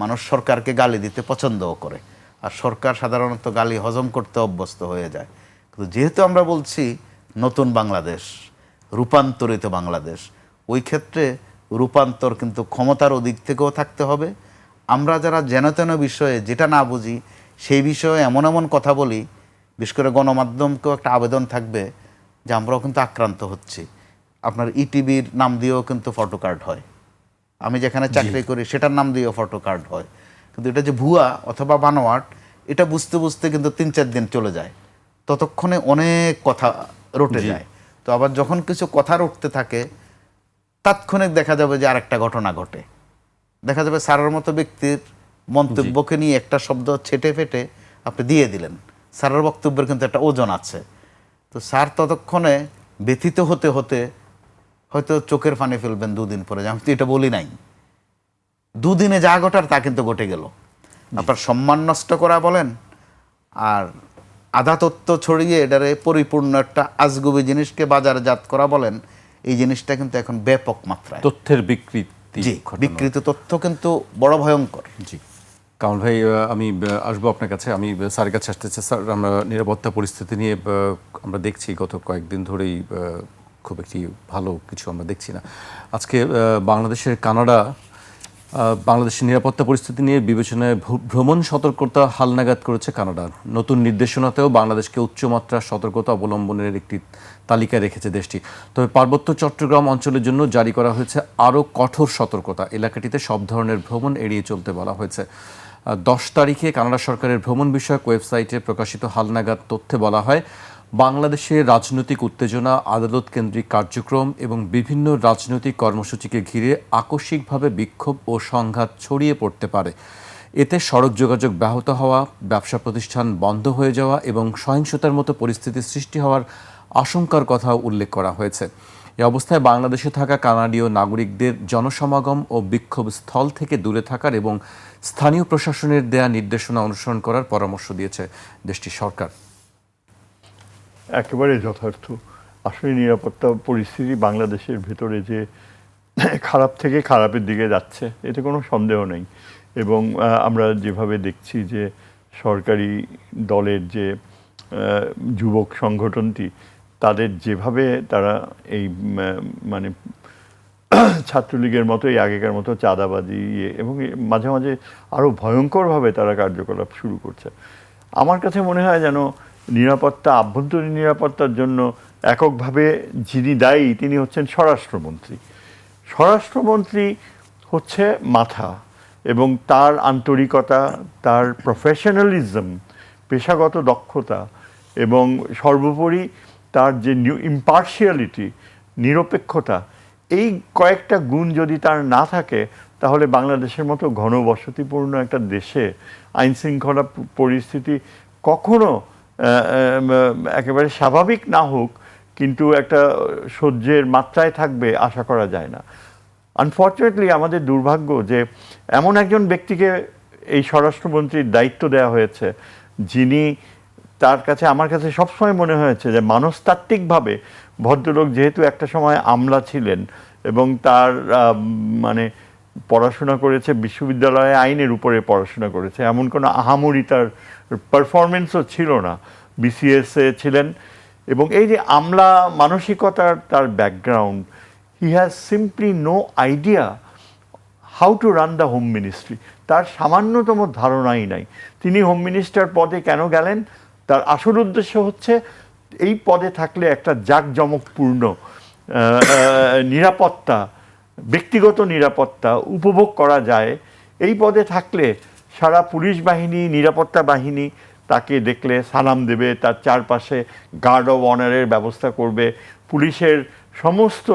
মানুষ সরকারকে গালি দিতে পছন্দও করে, আর সরকার সাধারণত গালি হজম করতে অভ্যস্ত হয়ে যায়। কিন্তু যেহেতু আমরা বলছি নতুন বাংলাদেশ, রূপান্তরিত বাংলাদেশ, ওই ক্ষেত্রে রূপান্তর কিন্তু ক্ষমতার দিক থেকেও থাকতে হবে। আমরা যারা যেন বিষয়ে যেটা না বুঝি সেই বিষয়ে এমন এমন কথা বলি, বিশেষ করে গণমাধ্যমকেও একটা আবেদন থাকবে যে আমরাও কিন্তু আক্রান্ত হচ্ছি। আপনার ইটিভির নাম দিয়েও কিন্তু ফটো কার্ড হয়, আমি যেখানে চাকরি করি সেটার নাম দিয়েও ফটো কার্ড হয়। কিন্তু এটা যে ভুয়া অথবা বানোয়াট, এটা বুঝতে বুঝতে কিন্তু 3-4 দিন চলে যায়, ততক্ষণে অনেক কথা রটে যায়। তো আবার যখন কিছু কথা রটতে থাকে, তাৎক্ষণিক দেখা যাবে যে আরেকটা ঘটনা ঘটে। দেখা যাবে স্যারের মতো ব্যক্তির মন্তব্যকে নিয়ে একটা শব্দ ছেটে ফেটে আপনি দিয়ে দিলেন, স্যারের বক্তব্যের কিন্তু একটা ওজন আছে। তো স্যার ততক্ষণে ব্যথিত হতে হতে হয়তো চোখের পানি ফেলবেন 2 দিন পরে, যে আমি তো এটা বলি নাই। 2 দিনে যা ঘটার তা কিন্তু ঘটে গেল। আপনার সম্মান নষ্ট করা বলেন, আর আধা তথ্য ছড়িয়ে এটারে পরিপূর্ণ একটা আজগুবি জিনিসকে বাজারজাত করা বলেন, এই জিনিসটা কিন্তু এখন ব্যাপক মাত্রায় তথ্যের বিকৃতি জি, ঘটানো। বিকৃত তথ্য কিন্তু বড় ভয়ঙ্কর। জি, কামাল ভাই, আমি আসবো আপনার কাছে। আমি স্যারের কাছে আসতে চাই। স্যার, আমরা নিরাপত্তা পরিস্থিতি নিয়ে আমরা দেখছি গত কয়েকদিন ধরেই খুব একটি ভালো কিছু আমরা দেখছি না। আজকে বাংলাদেশের কানাডা বাংলাদেশের নিরাপত্তা পরিস্থিতি নিয়ে বিবেচনায় ভ্রমণ সতর্কতা হালনাগাদ করেছে কানাডা। নতুন নির্দেশনাতেও বাংলাদেশকে উচ্চমাত্রার সতর্কতা অবলম্বনের একটি তালিকায় রেখেছে দেশটি। তবে পার্বত্য চট্টগ্রাম অঞ্চলের জন্য জারি করা হয়েছে আরও কঠোর সতর্কতা। এলাকাটিতে সব ধরনের ভ্রমণ এড়িয়ে চলতে বলা হয়েছে। 10 তারিখে কানাডা সরকারের ভ্রমণ বিষয়ক ওয়েবসাইটে প্রকাশিত হালনাগাদ তথ্যে বলা হয়, বাংলাদেশের রাজনৈতিক উত্তেজনা, আদালত কেন্দ্রিক কার্যক্রম এবং বিভিন্ন রাজনৈতিক কর্মসূচিকে ঘিরে আকস্মিকভাবে বিক্ষোভ ও সংঘাত ছড়িয়ে পড়তে পারে। এতে সড়ক যোগাযোগ ব্যাহত হওয়া, ব্যবসা প্রতিষ্ঠান বন্ধ হয়ে যাওয়া এবং সহিংসতার মতো পরিস্থিতি সৃষ্টি হওয়ার আশঙ্কার কথাও উল্লেখ করা হয়েছে। এ অবস্থায় বাংলাদেশে থাকা কানাডীয় নাগরিকদের জনসমাগম ও বিক্ষোভ স্থল থেকে দূরে থাকার এবং স্থানীয় প্রশাসনের দেয়া নির্দেশনা অনুসরণ করার পরামর্শ দিয়েছে দেশটির সরকার। একেবারে যথার্থ। আসলে নিরাপত্তা পরিস্থিতি বাংলাদেশের ভেতরে যে খারাপ থেকে খারাপের দিকে যাচ্ছে, এতে কোনো সন্দেহ নেই। এবং আমরা যেভাবে দেখছি যে সরকারি দলের যে যুবক সংগঠনটি, তাদের যেভাবে তারা এই মানে ছাত্রলীগের মতোই আগেকার মতো চাঁদাবাজি এবং মাঝে মাঝে আরও ভয়ঙ্করভাবে তারা কার্যকলাপ শুরু করছে, আমার কাছে মনে হয় যেন নিরাপত্তা, আভ্যন্তরীণ নিরাপত্তার জন্য এককভাবে যিনি দায়ী তিনি হচ্ছেন স্বরাষ্ট্রমন্ত্রী। স্বরাষ্ট্রমন্ত্রী হচ্ছে মাথা, এবং তার আন্তরিকতা, তার প্রফেশনালিজম, পেশাগত দক্ষতা এবং সর্বোপরি তার যে ইম্পার্শিয়ালিটি, নিরপেক্ষতা, এই কয়েকটা গুণ যদি তার না থাকে, তাহলে বাংলাদেশের মতো ঘনবসতিপূর্ণ একটা দেশে আইনশৃঙ্খলা পরিস্থিতি কখনো একেবারে স্বাভাবিক না হোক, কিন্তু একটা সহ্যের মাত্রায় থাকবে আশা করা যায় না। আনফর্চুনেটলি আমাদের দুর্ভাগ্য যে এমন একজন ব্যক্তিকে এই স্বরাষ্ট্রমন্ত্রীর দায়িত্ব দেওয়া হয়েছে, যিনি, তার কাছে, আমার কাছে সবসময় মনে হয়েছে যে মনস্তাত্ত্বিকভাবে ভদ্রলোক, যেহেতু একটা সময় আমলা ছিলেন এবং তার মানে পড়াশোনা করেছে বিশ্ববিদ্যালয়ে, আইনের উপরে পড়াশোনা করেছে, এমন কোনো আহামরি তার পারফরমেন্সও ছিল না, বিসিএসে ছিলেন, এবং এই যে আমলা মানসিকতার তার background, he has simply no idea how to run the home ministry. তার সামান্যতম ধারণাই নাই তিনি হোম মিনিস্টার পদে কেন গেলেন। তার আসল উদ্দেশ্য হচ্ছে এই পদে থাকলে একটা জাঁকজমকপূর্ণ নিরাপত্তা, ব্যক্তিগত নিরাপত্তা উপভোগ করা যায়, এই পদে থাকলে সারা পুলিশ বাহিনী, নিরাপত্তা বাহিনী তাকে দেখলে সালাম দেবে, তার চারপাশে গার্ড অফ অনারের ব্যবস্থা করবে, পুলিশের সমস্ত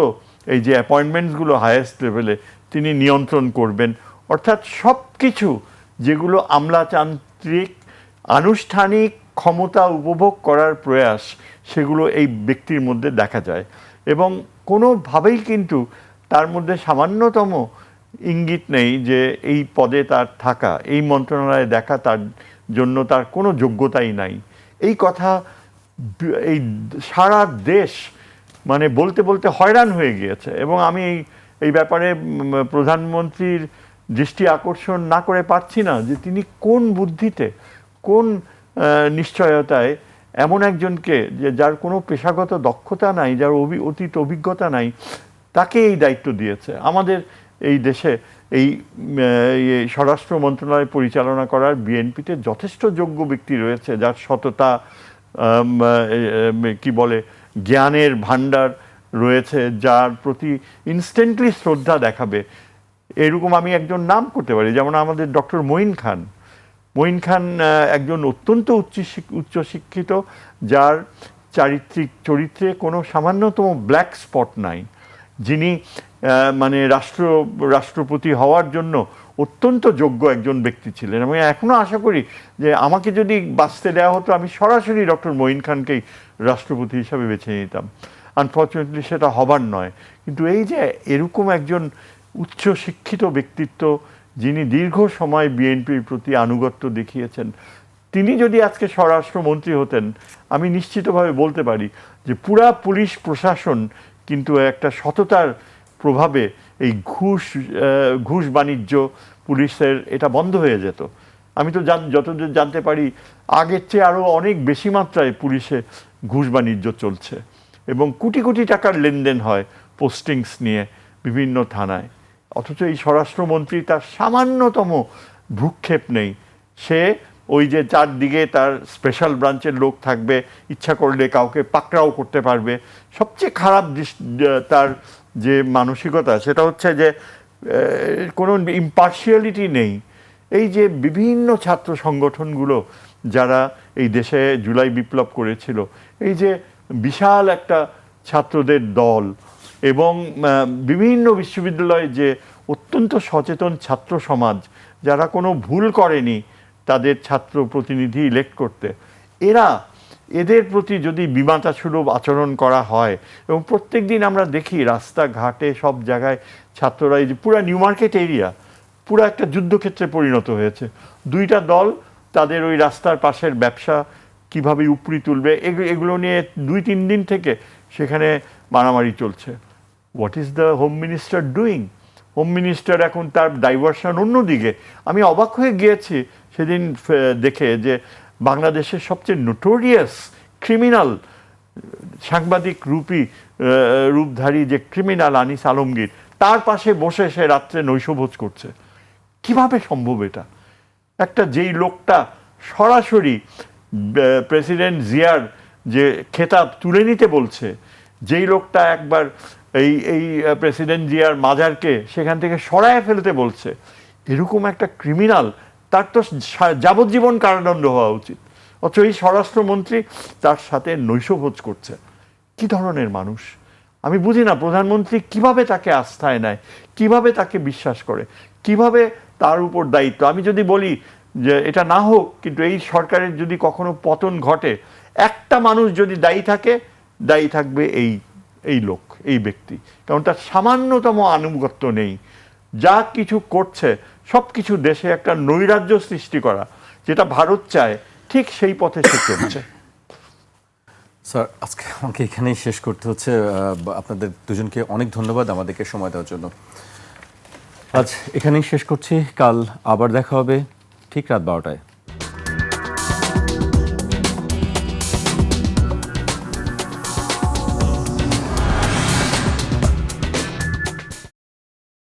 এই যে অ্যাপয়েন্টমেন্টসগুলো হায়েস্ট লেভেলে তিনি নিয়ন্ত্রণ করবেন। অর্থাৎ সব কিছু যেগুলো আমলাতান্ত্রিক আনুষ্ঠানিক ক্ষমতা উপভোগ করার প্রয়াস, সেগুলো এই ব্যক্তির মধ্যে দেখা যায়। এবং কোনোভাবেই কিন্তু তার মধ্যে সামান্যতম ইঙ্গিত নেই যে এই পদে তার থাকা, এই মন্ত্রণালয়ে দেখা তার জন্য তার কোনো যোগ্যতাই নাই। এই কথা এই সারা দেশ মানে বলতে বলতে হয়রান হয়ে গিয়েছে। এবং আমি এই ব্যাপারে প্রধানমন্ত্রীর দৃষ্টি আকর্ষণ না করে পারছি না যে তিনি কোন বুদ্ধিতে, কোন নিশ্চয়তায় এমন একজনকে, যে যার কোনো পেশাগত দক্ষতা নাই, যার অতীত অভিজ্ঞতা নাই, তাকে এই দায়িত্ব দিয়েছে। আমাদের এই দেশে এই স্বরাষ্ট্র মন্ত্রণালয় পরিচালনা করার বিএনপিতে যথেষ্ট যোগ্য ব্যক্তি রয়েছে, যার সততা, কি বলে, জ্ঞানের ভাণ্ডার রয়েছে, যার প্রতি ইনস্ট্যান্টলি শ্রদ্ধা দেখাবে। এরকম আমি একজন নাম করতে পারি, যেমন আমাদের ডক্টর মঈন খান। মঈন খান একজন অত্যন্ত উচ্চশিক্ষিত, যার চরিত্রে কোনো সামান্যতম ব্ল্যাক স্পট নাই, যিনি মানে রাষ্ট্রপতি হওয়ার জন্য অত্যন্ত যোগ্য একজন ব্যক্তি ছিলেন। আমি এখনও আশা করি যে আমাকে যদি বাঁচতে দেওয়া হতো, আমি সরাসরি ডক্টর মঈন খানকেই রাষ্ট্রপতি হিসাবে বেছে নিতাম। আনফর্চুনেটলি সেটা হবার নয়। কিন্তু এই যে এরকম একজন উচ্চশিক্ষিত ব্যক্তিত্ব, যিনি দীর্ঘ সময় বিএনপির প্রতি আনুগত্য দেখিয়েছেন, তিনি যদি আজকে স্বরাষ্ট্রমন্ত্রী হতেন, আমি নিশ্চিতভাবে বলতে পারি যে পুরা পুলিশ প্রশাসন কিন্তু একটা সততার প্রভাবে এই ঘুষ বাণিজ্য পুলিশের এটা বন্ধ হয়ে যেত। আমি তো যতদূর জানতে পারি, আগের চেয়ে আরও অনেক বেশি মাত্রায় পুলিশে ঘুষ বাণিজ্য চলছে এবং কোটি কোটি টাকার লেনদেন হয় পোস্টিংস নিয়ে বিভিন্ন থানায়। অথচ এই স্বরাষ্ট্রমন্ত্রী তার সামান্যতম ভ্রুক্ষেপ নেই। সে ওই যে চারদিকে তার স্পেশাল ব্রাঞ্চের লোক থাকবে, ইচ্ছা করলে কাউকে পাকড়াও করতে পারবে। সবচেয়ে খারাপ তার যে মানসিকতা, সেটা হচ্ছে যে কোনো ইম্পার্শিয়ালিটি নেই। এই যে বিভিন্ন ছাত্র সংগঠনগুলো যারা এই দেশে জুলাই বিপ্লব করেছিল, এই যে বিশাল একটা ছাত্রদের দল, এবং বিভিন্ন বিশ্ববিদ্যালয়ে যে অত্যন্ত সচেতন ছাত্র সমাজ, যারা কোনো ভুল করেনি তাদের ছাত্র প্রতিনিধি ইলেক্ট করতে, এদের প্রতি যদি বিমাতাসুলভ আচরণ করা হয়, এবং প্রত্যেক দিন আমরা দেখি রাস্তাঘাটে সব জায়গায় ছাত্ররা, এই যে পুরা নিউ মার্কেট এরিয়া পুরো একটা যুদ্ধক্ষেত্রে পরিণত হয়েছে। দুইটা দল তাদের ওই রাস্তার পাশের ব্যবসা কিভাবে উপরি তুলবে, এগুলো নিয়ে 2-3 দিন থেকে সেখানে মারামারি চলছে। What is the home minister doing? Home minister এখন তার ডাইভার্সন অন্যদিকে। আমি অবাক হয়ে গিয়েছি সেদিন দেখে যে বাংলাদেশের সবচেয়ে নোটোরিয়াস ক্রিমিনাল সাংবাদিক রূপধারী যে ক্রিমিনাল আনিস আলমগীর, তার পাশে বসে সে রাত্রে নৈশভোজ করছে। কিভাবে সম্ভব এটা? একটা যেই লোকটা সরাসরি প্রেসিডেন্ট জিয়ার যে খেতাব তুলে নিতে বলছে, যেই লোকটা একবার এই প্রেসিডেন্ট জিয়ার মাজারকে সেখান থেকে সরায় ফেলতে বলছে, এরকম একটা ক্রিমিনাল, তার তো যাবজ্জীবন কারাদণ্ড হওয়া উচিত। অথচ এই স্বরাষ্ট্রমন্ত্রী তার সাথে নৈশভোজ করছে। কি ধরনের মানুষ? আমি বুঝি না প্রধানমন্ত্রী কিভাবে তাকে আস্থায় নেয়, কিভাবে তাকে বিশ্বাস করে, কিভাবে তার উপর দায়িত্ব। আমি যদি বলি যে এটা না হোক, কিন্তু এই সরকারের যদি কখনো পতন ঘটে, একটা মানুষ যদি দায়ী থাকে, দায়ী থাকবে এই লোক, এই ব্যক্তি। কারণ তার সামান্যতম আনুগত্য নেই। যা কিছু করছে সব কিছু দেশে একটা নৈরাজ্য সৃষ্টি করা, যেটা ভারত চায়, ঠিক সেই পথে সে চলছে। স্যার, আজকে আমাকে এখানেই শেষ করতে হচ্ছে। আপনাদের দুজনকে অনেক ধন্যবাদ আমাদেরকে সময় দেওয়ার জন্য। আজ এখানেই শেষ করছি। কাল আবার দেখা হবে ঠিক রাত 12টায়।